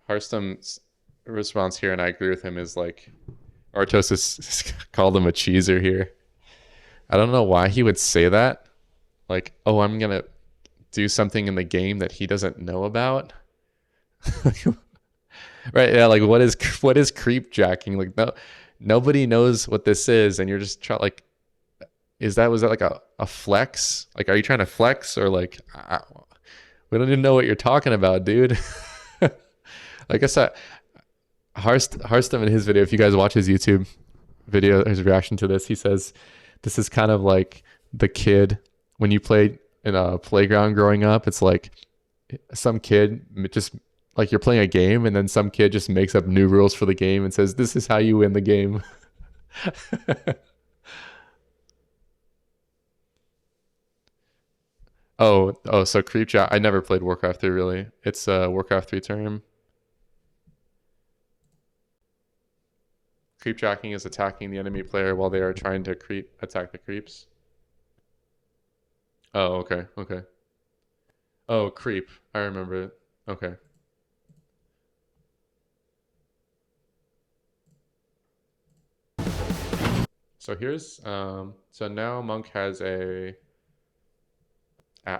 [SPEAKER 1] Harstem's response here, and I agree with him, is like Artos is called him a cheeser here. I don't know why he would say that. Like, oh, I'm gonna do something in the game that he doesn't know about. Right? Yeah. Like, what is creepjacking? Like, nobody knows what this is, and you're just trying. Like, was that like a flex? Like, are you trying to flex, or like, we don't even know what you're talking about, dude. Like I said, Harstem in his video, if you guys watch his YouTube video, his reaction to this, he says this is kind of like the kid when you played in a playground growing up. It's like some kid just like you're playing a game, and then some kid just makes up new rules for the game and says, "This is how you win the game." So Creepjack. I never played Warcraft 3 really. It's a Warcraft 3 term. Creepjacking is attacking the enemy player while they are trying to attack the creeps. Oh, okay, okay. Oh, creep. I remember it. Okay. So here's so now Monk has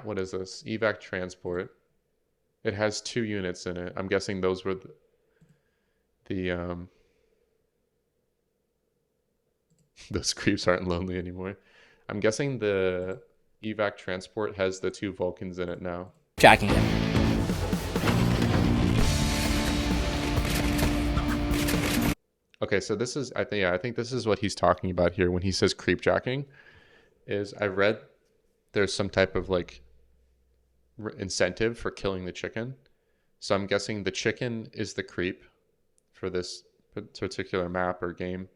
[SPEAKER 1] what is this? Evac transport. It has 2 units in it. I'm guessing those were the those creeps aren't lonely anymore. I'm guessing the evac transport has the 2 Vulcans in it now.
[SPEAKER 3] Jacking him.
[SPEAKER 1] Okay, so this is I think this is what he's talking about here when he says creepjacking. Is I read there's some type of like incentive for killing the chicken. So I'm guessing the chicken is the creep for this particular map or game.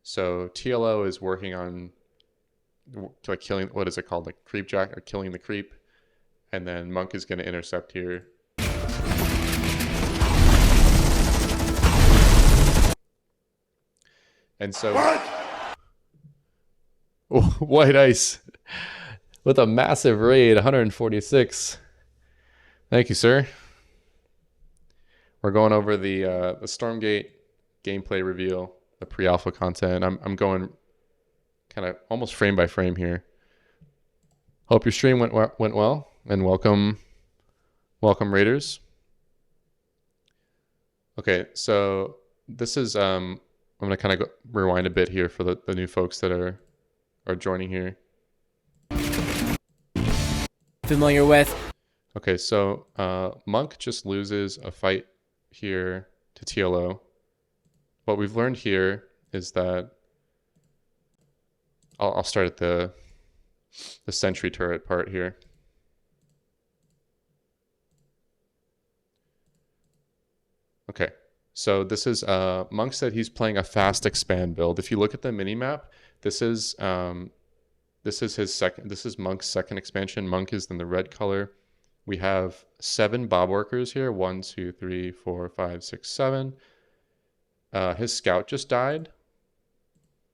[SPEAKER 1] So TLO is working on like killing, what is it called, like creepjack or killing the creep, and then Monk is going to intercept here. And so White Ice with a massive raid, 146. Thank you, sir. We're going over the Stormgate gameplay reveal, the pre-alpha content. I'm going kind of almost frame by frame here. Hope your stream went well, and welcome raiders. Okay, so this is I'm gonna kind of rewind a bit here for the new folks that are joining here.
[SPEAKER 3] Familiar with.
[SPEAKER 1] Okay, so Monk just loses a fight here to TLO. What we've learned here is that I'll start at the sentry turret part here. Okay, so this is Monk said he's playing a fast expand build. If you look at the mini map, this is Monk's second expansion. Monk is in the red color. We have 7 bob workers here. 1, 2, 3, 4, 5, 6, 7. His scout just died,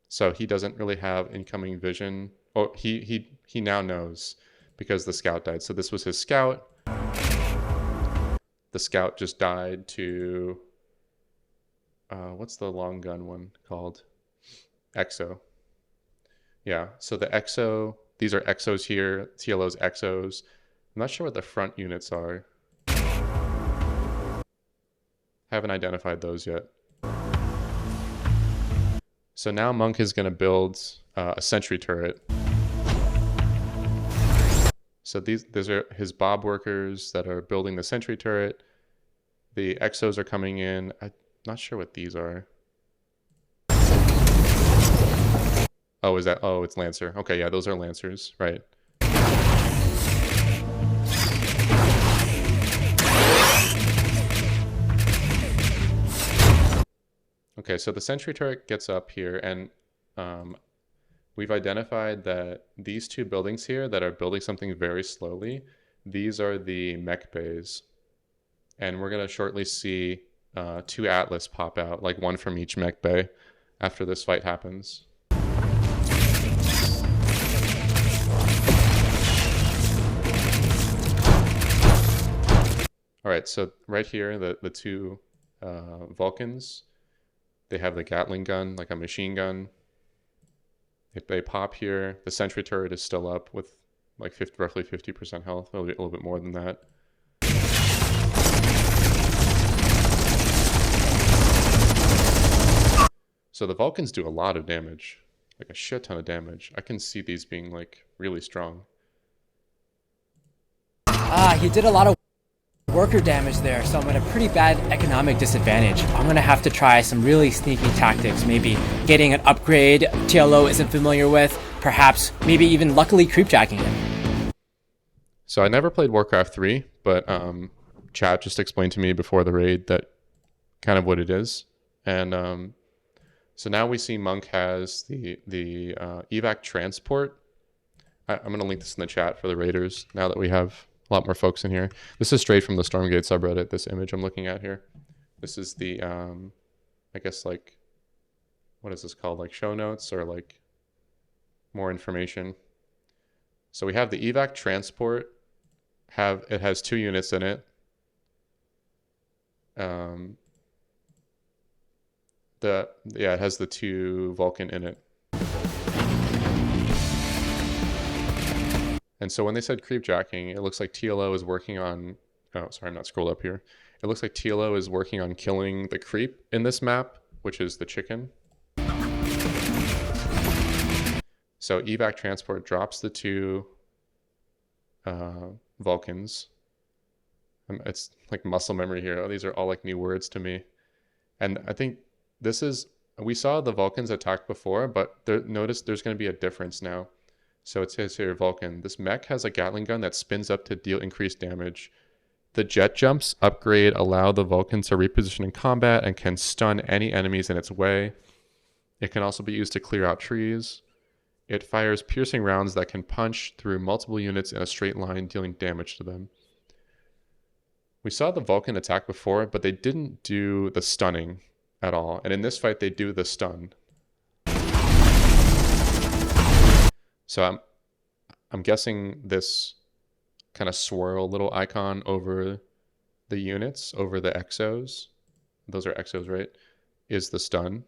[SPEAKER 1] so he doesn't really have incoming vision. Oh, he now knows because the scout died. So this was his scout. The scout just died to what's the long gun one called? Exo. Yeah, so the Exo, these are Exos here, TLO's Exos. I'm not sure what the front units are. Haven't identified those yet. So now Monk is going to build a sentry turret. So these are his bob workers that are building the sentry turret. The Exos are coming in. I'm not sure what these are. Oh, is that? Oh, it's Lancer. Okay, yeah, those are Lancers, right? Okay, so the sentry turret gets up here, and um, we've identified that these two buildings here that are building something very slowly, these are the mech bays. And we're going to shortly see two Atlas pop out, like one from each mech bay after this fight happens. All right, so right here, the two Vulcans, they have the Gatling gun, like a machine gun. If they pop here, the sentry turret is still up with like roughly 50% health, a little bit more than that. So the Vulcans do a lot of damage, like a shit ton of damage. I can see these being like really strong.
[SPEAKER 3] He did a lot of worker damage there, so I'm at a pretty bad economic disadvantage. I'm gonna have to try some really sneaky tactics, maybe getting an upgrade TLO isn't familiar with, perhaps maybe even luckily creepjacking him.
[SPEAKER 1] So I never played Warcraft 3, but Chad just explained to me before the raid that kind of what it is. And so now we see Monk has the evac transport. I'm going to link this in the chat for the raiders now that we have a lot more folks in here. This is straight from the Stormgate subreddit, this image I'm looking at here. This is the, I guess like, what is this called? Like show notes or like more information. So we have the evac transport. It has 2 units in it. It has the 2 Vulcan in it. And so when they said creepjacking, it looks like TLO is working on, oh, sorry, I'm not scrolled up here. It looks like TLO is working on killing the creep in this map, which is the chicken. So evac transport drops the 2 Vulcans. It's like muscle memory here. Oh, these are all like new words to me. And I think we saw the Vulcans attack before, but notice there's going to be a difference now. So it says here, Vulcan, this mech has a Gatling gun that spins up to deal increased damage. The jet jumps upgrade allow the Vulcan to reposition in combat and can stun any enemies in its way. It can also be used to clear out trees. It fires piercing rounds that can punch through multiple units in a straight line, dealing damage to them. We saw the Vulcan attack before, but they didn't do the stunning at all. And in this fight, they do the stun. So I'm guessing this kind of swirl little icon over the units, over the exos. Those are exos, right? Is the stun.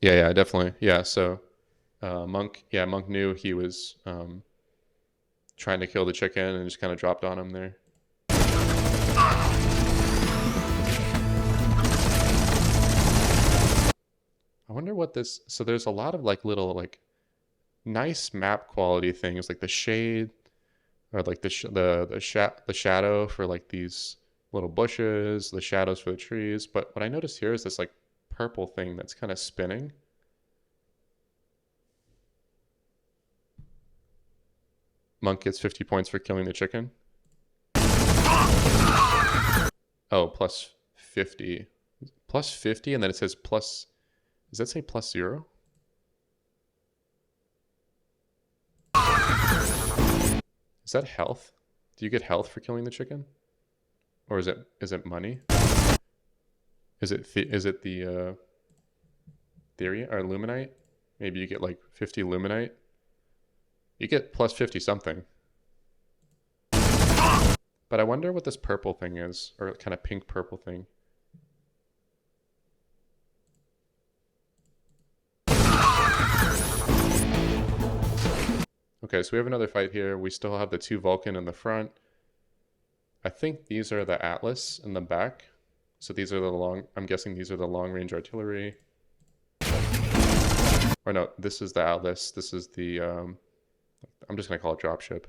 [SPEAKER 1] Yeah, definitely. Yeah, so Monk knew he was trying to kill the chicken and just kind of dropped on him there. I wonder what this, so there's a lot of like little like nice map quality things like the shade or like the shadow for like these little bushes, the shadows for the trees. But what I noticed here is this like purple thing that's kind of spinning. Monk gets 50 points for killing the chicken. Oh, plus 50. Plus 50 and then it says plus, does that say plus 0? Is that health? Do you get health for killing the chicken? Or is it money? Is it the theory or luminite? Maybe you get like 50 luminite. You get plus 50 something. But I wonder what this purple thing is, or kind of pink purple thing. Okay, so we have another fight here. We still have the 2 Vulcan in the front. I think these are the Atlas in the back. So these are I'm guessing these are the long range artillery. Or no, this is the Atlas. This is the, I'm just going to call it dropship.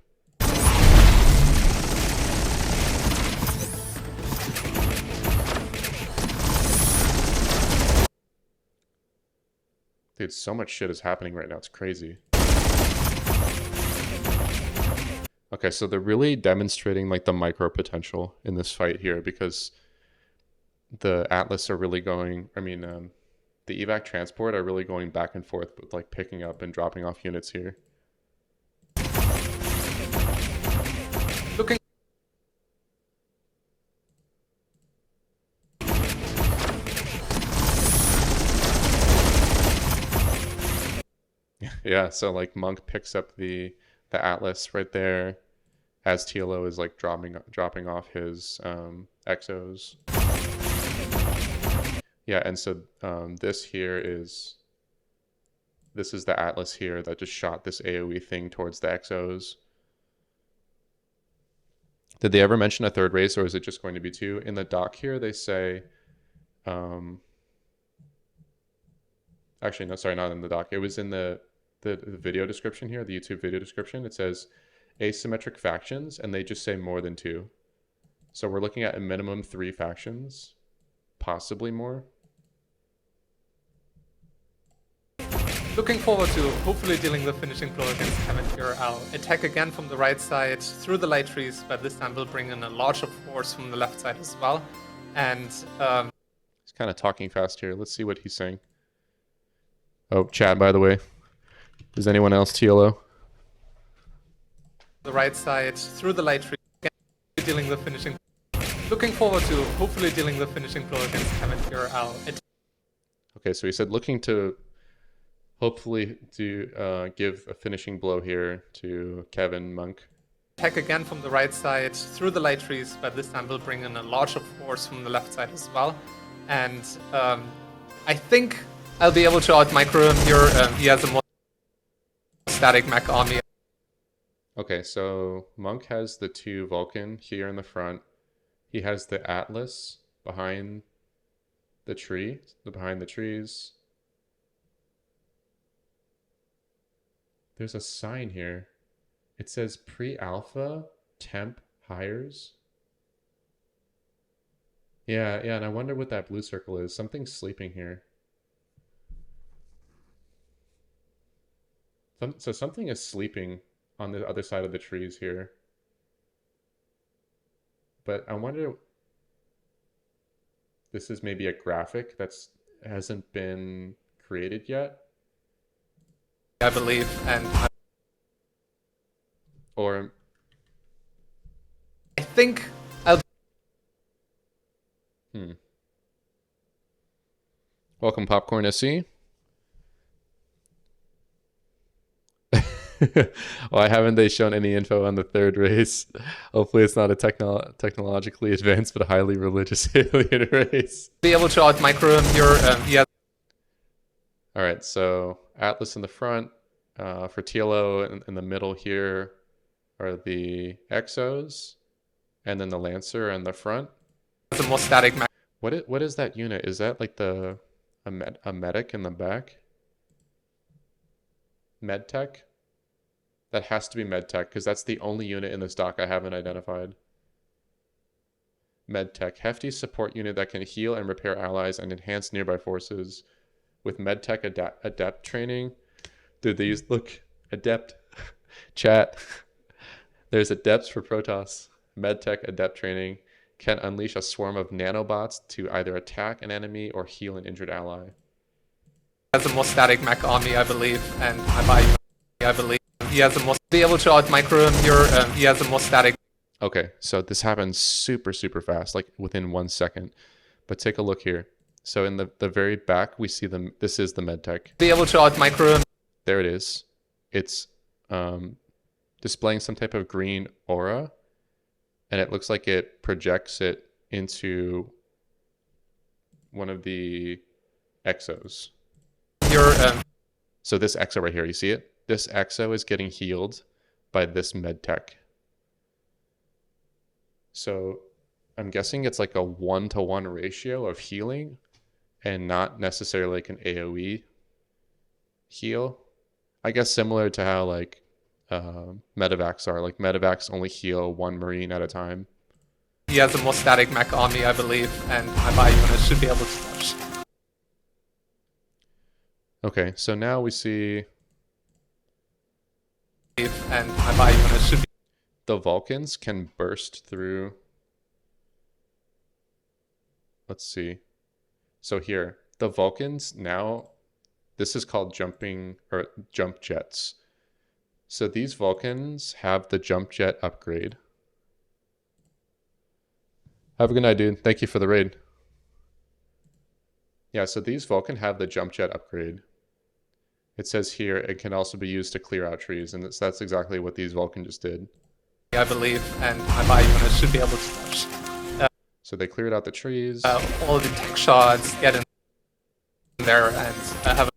[SPEAKER 1] Dude, so much shit is happening right now. It's crazy. Okay, so they're really demonstrating like the micro potential in this fight here because the Atlas are really going, the evac transport are really going back and forth with like picking up and dropping off units here.
[SPEAKER 2] Looking.
[SPEAKER 1] Yeah, so like Monk picks up the Atlas right there as TLO is like dropping off his exos. Yeah, and so this is the Atlas here that just shot this AoE thing towards the exos. Did they ever mention a third race, or is it just going to be two? In the doc here, they say, actually, no, sorry, not in the doc. It was in the video description here, the YouTube video description. It says asymmetric factions, and they just say more than two. So we're looking at a minimum 3 factions, possibly more.
[SPEAKER 2] Looking forward to hopefully dealing the finishing blow against Kevin here. I'll attack again from the right side through the light trees, but this time we'll bring in a larger force from the left side as well. And
[SPEAKER 1] he's kind of talking fast here. Let's see what he's saying. Oh, chat, by the way. Is anyone else TLO?
[SPEAKER 2] the right side through the light trees, again, dealing the finishing. Looking forward to hopefully dealing the finishing blow against Kevin here. I'll attack.
[SPEAKER 1] Okay, so he said looking to hopefully give a finishing blow here to Kevin Monk.
[SPEAKER 2] Attack again from the right side through the light trees, but this time we'll bring in a larger force from the left side as well. And I think I'll be able to out-micro him here. He has a more static mech army.
[SPEAKER 1] Okay, so Monk has the 2 Vulcan here in the front. He has the Atlas behind the behind the trees. There's a sign here. It says pre-alpha temp hires. Yeah, and I wonder what that blue circle is. Something's sleeping here. So something is sleeping on the other side of the trees here. But I wonder, this is maybe a graphic that's hasn't been created yet.
[SPEAKER 2] I believe, and
[SPEAKER 1] Or
[SPEAKER 2] I think I'll.
[SPEAKER 1] Welcome, Popcorn SC. Why haven't they shown any info on the 3rd race? Hopefully it's not a technologically advanced but highly religious alien race.
[SPEAKER 2] Be able to out-micro him here. Yeah.
[SPEAKER 1] All right, so Atlas in the front. For TLO in the middle here are the Exos, and then the Lancer in the front.
[SPEAKER 2] It's a more static mech.
[SPEAKER 1] What is that unit? Is that like a medic in the back? Medtech? That has to be Medtech, because that's the only unit in this doc I haven't identified. Medtech. Hefty support unit that can heal and repair allies and enhance nearby forces with Medtech adept training. Dude, they use, look, adept. Chat. There's adepts for Protoss. Medtech adept training can unleash a swarm of nanobots to either attack an enemy or heal an injured ally.
[SPEAKER 2] Has a more static mech army, I believe, and I believe he has a more. Be able to out-micro him here. He has a more static.
[SPEAKER 1] Okay, so this happens super fast, like within 1 second. But take a look here. So in the very back, we see them. This is the Medtech.
[SPEAKER 2] Be able to out-micro him.
[SPEAKER 1] There it is. It's displaying some type of green aura, and it looks like it projects it into one of the exos.
[SPEAKER 2] Here,
[SPEAKER 1] so this exo right here, you see it? This exo is getting healed by this Medtech. So I'm guessing it's like a 1-to-1 ratio of healing and not necessarily like an AoE heal. I guess similar to how like medevacs are. Like medevacs only heal 1 Marine at a time.
[SPEAKER 2] He has a more static mech army, I believe, and my bio unit should be able to touch.
[SPEAKER 1] Okay, so now we see
[SPEAKER 2] and my bio unit should be
[SPEAKER 1] the Vulcans can burst through. Let's see. So here, the Vulcans now, this is called jumping or jump jets. So these Vulcans have the jump jet upgrade. Have a good night, dude. Thank you for the raid. Yeah, so these Vulcan have the jump jet upgrade. It says here it can also be used to clear out trees, and that's exactly what these Vulcan just did.
[SPEAKER 2] I believe, and my bio unit should be able to touch
[SPEAKER 1] So they cleared out the trees.
[SPEAKER 2] all the tech shots, get in there, and have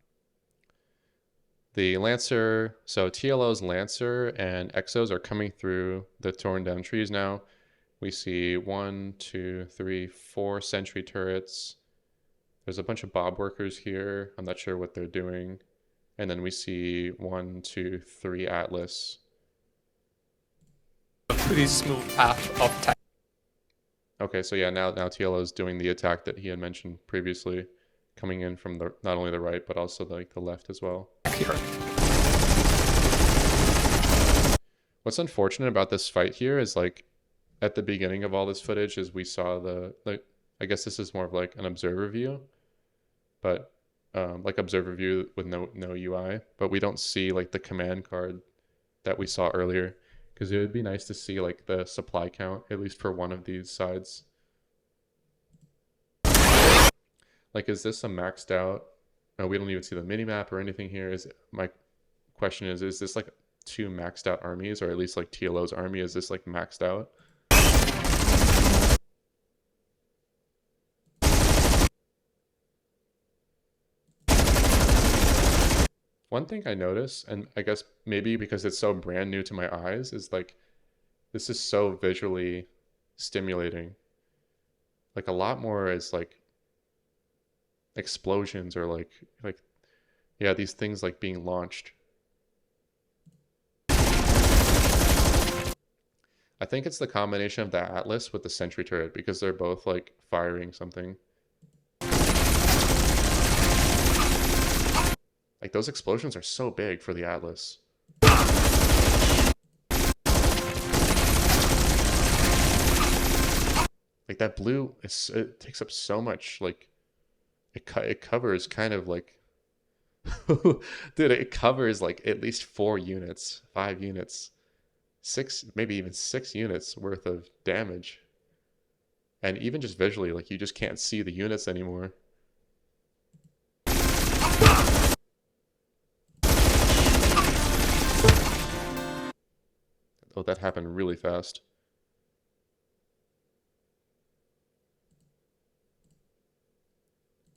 [SPEAKER 1] The Lancer, so TLO's Lancer and Exos are coming through the torn down trees now. We see 1, 2, 3, 4 sentry turrets. There's a bunch of Bob workers here. I'm not sure what they're doing. And then we see 1, 2, 3 Atlas.
[SPEAKER 2] a pretty smooth path of tech
[SPEAKER 1] Okay, so yeah, now TLO is doing the attack that he had mentioned previously, coming in from the not only the right but also like the left as well.
[SPEAKER 2] here.
[SPEAKER 1] What's unfortunate about this fight here is like at the beginning of all this footage is we saw the I guess this is more of like an observer view, but like observer view with no UI, but we don't see like the command card that we saw earlier, because it would be nice to see like the supply count at least for one of these sides. Like, is this a maxed out? No, we don't even see the mini map or anything here. Is my question is this like 2 maxed out armies, or at least like TLO's army? Is this like maxed out? One thing I notice, and I guess maybe because it's so brand new to my eyes, is like this is so visually stimulating. Like a lot more is like explosions or like yeah, these things like being launched. I think it's the combination of the Atlas with the sentry turret, because they're both like firing something. Like those explosions are so big for the Atlas. Like that blue, it takes up so much, like it covers kind of like dude, it covers like at least 4 units, 5 units, 6, maybe even 6 units worth of damage. And even just visually, like you just can't see the units anymore. Oh, that happened really fast.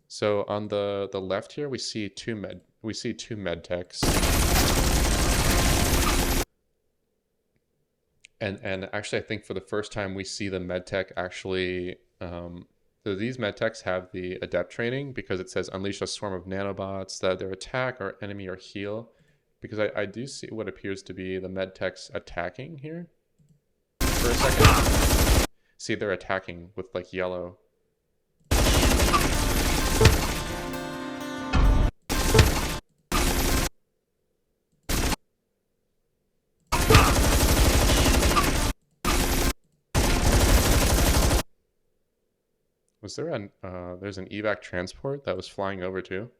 [SPEAKER 1] So on the left here, we see two med techs. And actually, I think for the first time we see the med tech actually. So these med techs have the adept training because it says unleash a swarm of nanobots that their attack or enemy or heal. Because I do see what appears to be the med techs attacking here for a second. See, they're attacking with like yellow. Was there there's an evac transport that was flying over too?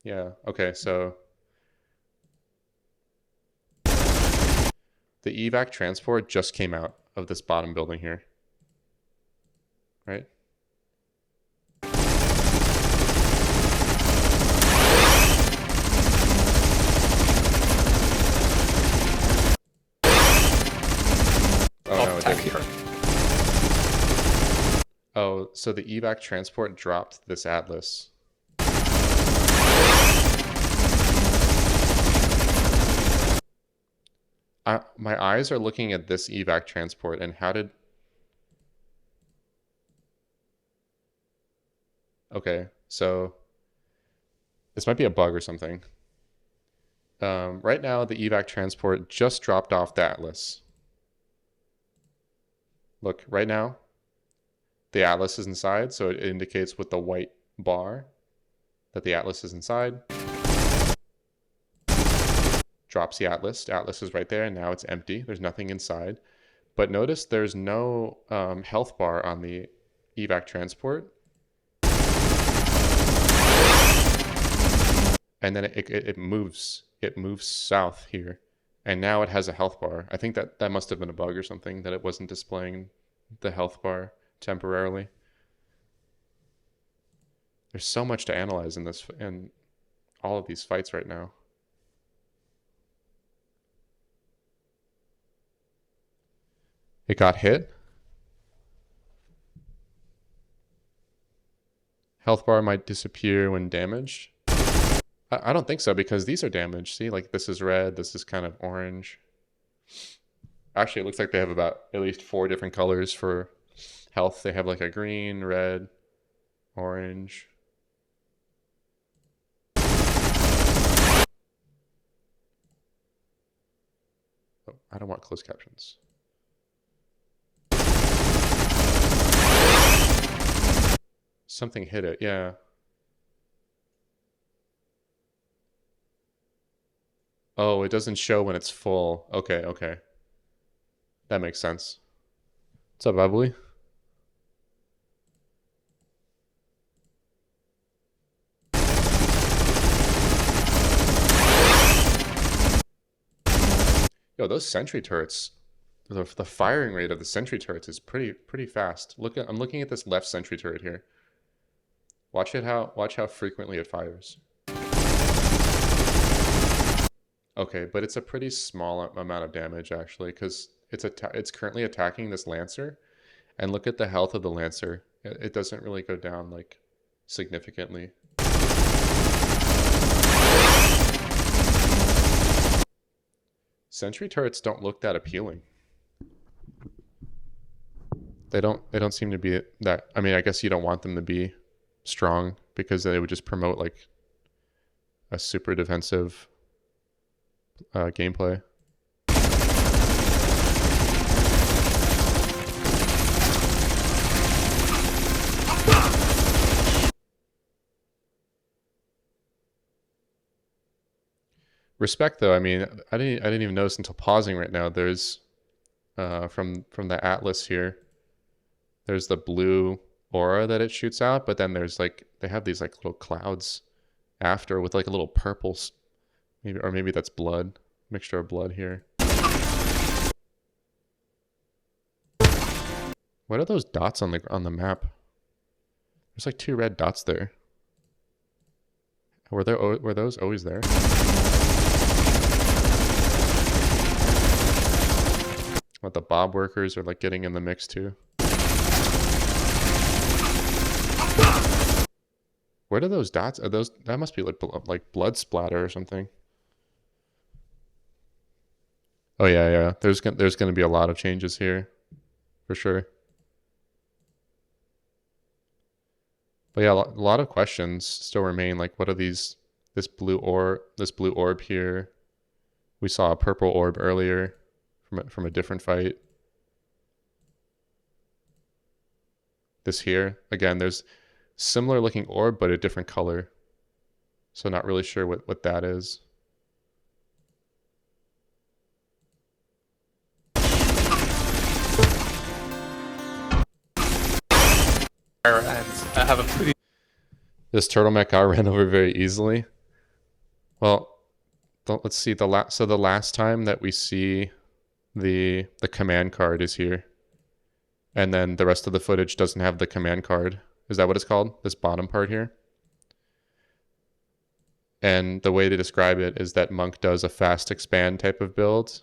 [SPEAKER 1] Yeah, okay, so the evac transport just came out of this bottom building here. Right? Oh no, it didn't. Oh, so the evac transport dropped this Atlas. My eyes are looking at this evac transport, and how did... Okay, so this might be a bug or something. Right now, the evac transport just dropped off the Atlas. Look, right now, the Atlas is inside, so it indicates with the white bar. that the Atlas is inside. Drops the Atlas. Atlas is right there, and now it's empty. There's nothing inside. But notice there's no health bar on the evac transport. And then it moves south here. And now it has a health bar. I think that must have been a bug or something, that it wasn't displaying the health bar temporarily. There's so much to analyze in this, in all of these fights right now. It got hit. Health bar might disappear when damaged. I don't think so, because these are damaged. See, like this is red, this is kind of orange. Actually, it looks like they have about at least 4 different colors for health. They have like a green, red, orange. Oh, I don't want closed captions. Something hit it, yeah. Oh, it doesn't show when it's full. Okay, okay. That makes sense. What's up, Bubbly? Yo, those sentry turrets, the firing rate of the sentry turrets is pretty fast. I'm looking at this left sentry turret here. Watch how frequently it fires. Okay, but it's a pretty small amount of damage actually, because it's currently attacking this Lancer, and look at the health of the Lancer. It doesn't really go down like significantly. Sentry turrets don't look that appealing. They don't seem to be that. I mean, I guess you don't want them to be strong, because they would just promote like a super defensive gameplay. Respect though, I mean, I didn't even notice until pausing right now. There's from the Atlas here, there's the blue aura that it shoots out, but then there's like, they have these like little clouds after with like a little purple, maybe that's blood, mixture of blood here. What are those dots on the map? There's like 2 red dots there. Were those always there? What, the Bob workers are like getting in the mix too? Where do those dots? Are those? That must be like blood splatter or something. Oh yeah. There's gonna be a lot of changes here, for sure. But yeah, a lot of questions still remain. Like, what are these? This blue orb here. We saw a purple orb earlier from a different fight. This here, again, there's similar looking orb, but a different color. So not really sure what that is.
[SPEAKER 2] And I have a pretty...
[SPEAKER 1] This turtleneck got ran over very easily. Well, let's see. So the last time that we see the command card is here, and then the rest of the footage doesn't have the command card. Is that what it's called? This bottom part here? And the way to describe it is that Monk does a fast expand type of build,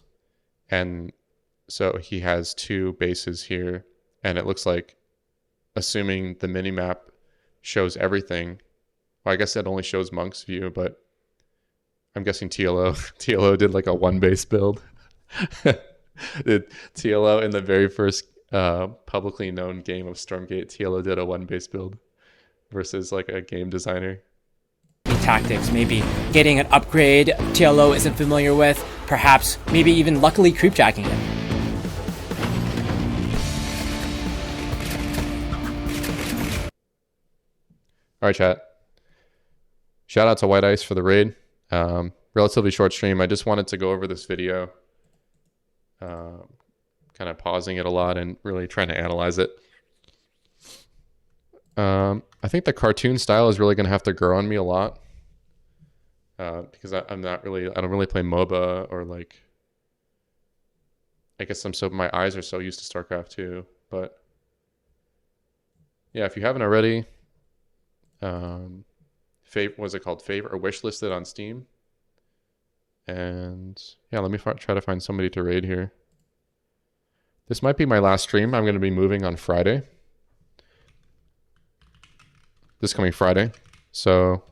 [SPEAKER 1] and so he has 2 bases here, and it looks like, assuming the minimap shows everything, well, I guess it only shows Monk's view, but I'm guessing TLO did like a 1 base build. TLO in the very first publicly known game of Stormgate, TLO did a 1 base build versus like a game designer.
[SPEAKER 3] Tactics, maybe getting an upgrade TLO isn't familiar with, perhaps maybe even luckily creepjacking it.
[SPEAKER 1] All right, chat. Shout out to White Ice for the raid. Relatively short stream. I just wanted to go over this video, kind of pausing it a lot and really trying to analyze it. I think the cartoon style is really going to have to grow on me a lot, because I don't really play MOBA, or like, I guess my eyes are so used to StarCraft 2. But yeah, if you haven't already, what's it called? Favorite or wish listed on Steam. And yeah, let me try to find somebody to raid here. This might be my last stream. I'm going to be moving on Friday. This coming Friday. So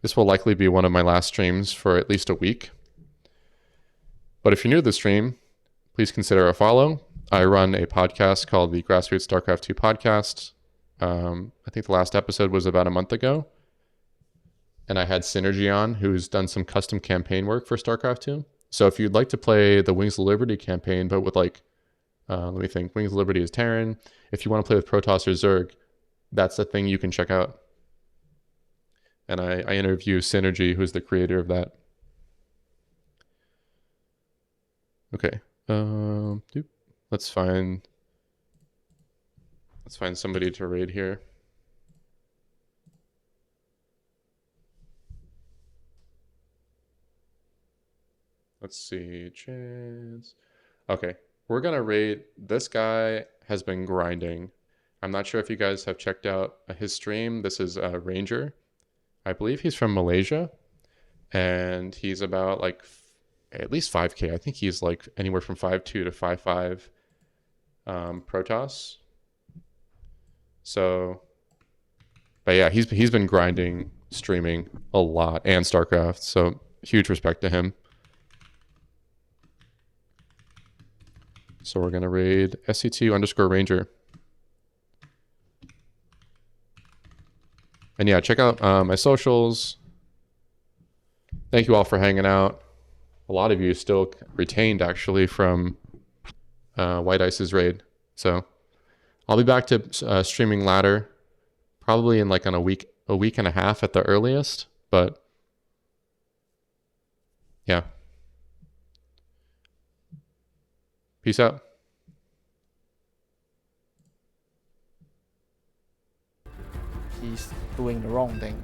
[SPEAKER 1] this will likely be one of my last streams for at least a week. But if you're new to the stream, please consider a follow. I run a podcast called the Grassroots StarCraft 2 podcast. I think the last episode was about a month ago. And I had Synergy on, who's done some custom campaign work for StarCraft 2. So if you'd like to play the Wings of Liberty campaign, but with like, let me think, Wings of Liberty is Terran. If you want to play with Protoss or Zerg, that's the thing you can check out. And I interview Synergy, who's the creator of that. Okay. Let's find somebody to raid here. Let's see, chance. Okay, we're gonna raid. This guy has been grinding. I'm not sure if you guys have checked out his stream. This is Ranger. I believe he's from Malaysia, and he's about like at least 5K. I think he's like anywhere from 5.2 to 5.5 Protoss. So, but yeah, he's been grinding, streaming a lot, and StarCraft. So huge respect to him. So we're gonna raid SC2_Ranger. And yeah, check out my socials. Thank you all for hanging out. A lot of you still retained actually from White Ice's raid. So I'll be back to streaming ladder probably in like a week and a half at the earliest. But yeah. Peace out.
[SPEAKER 4] He's doing the wrong thing.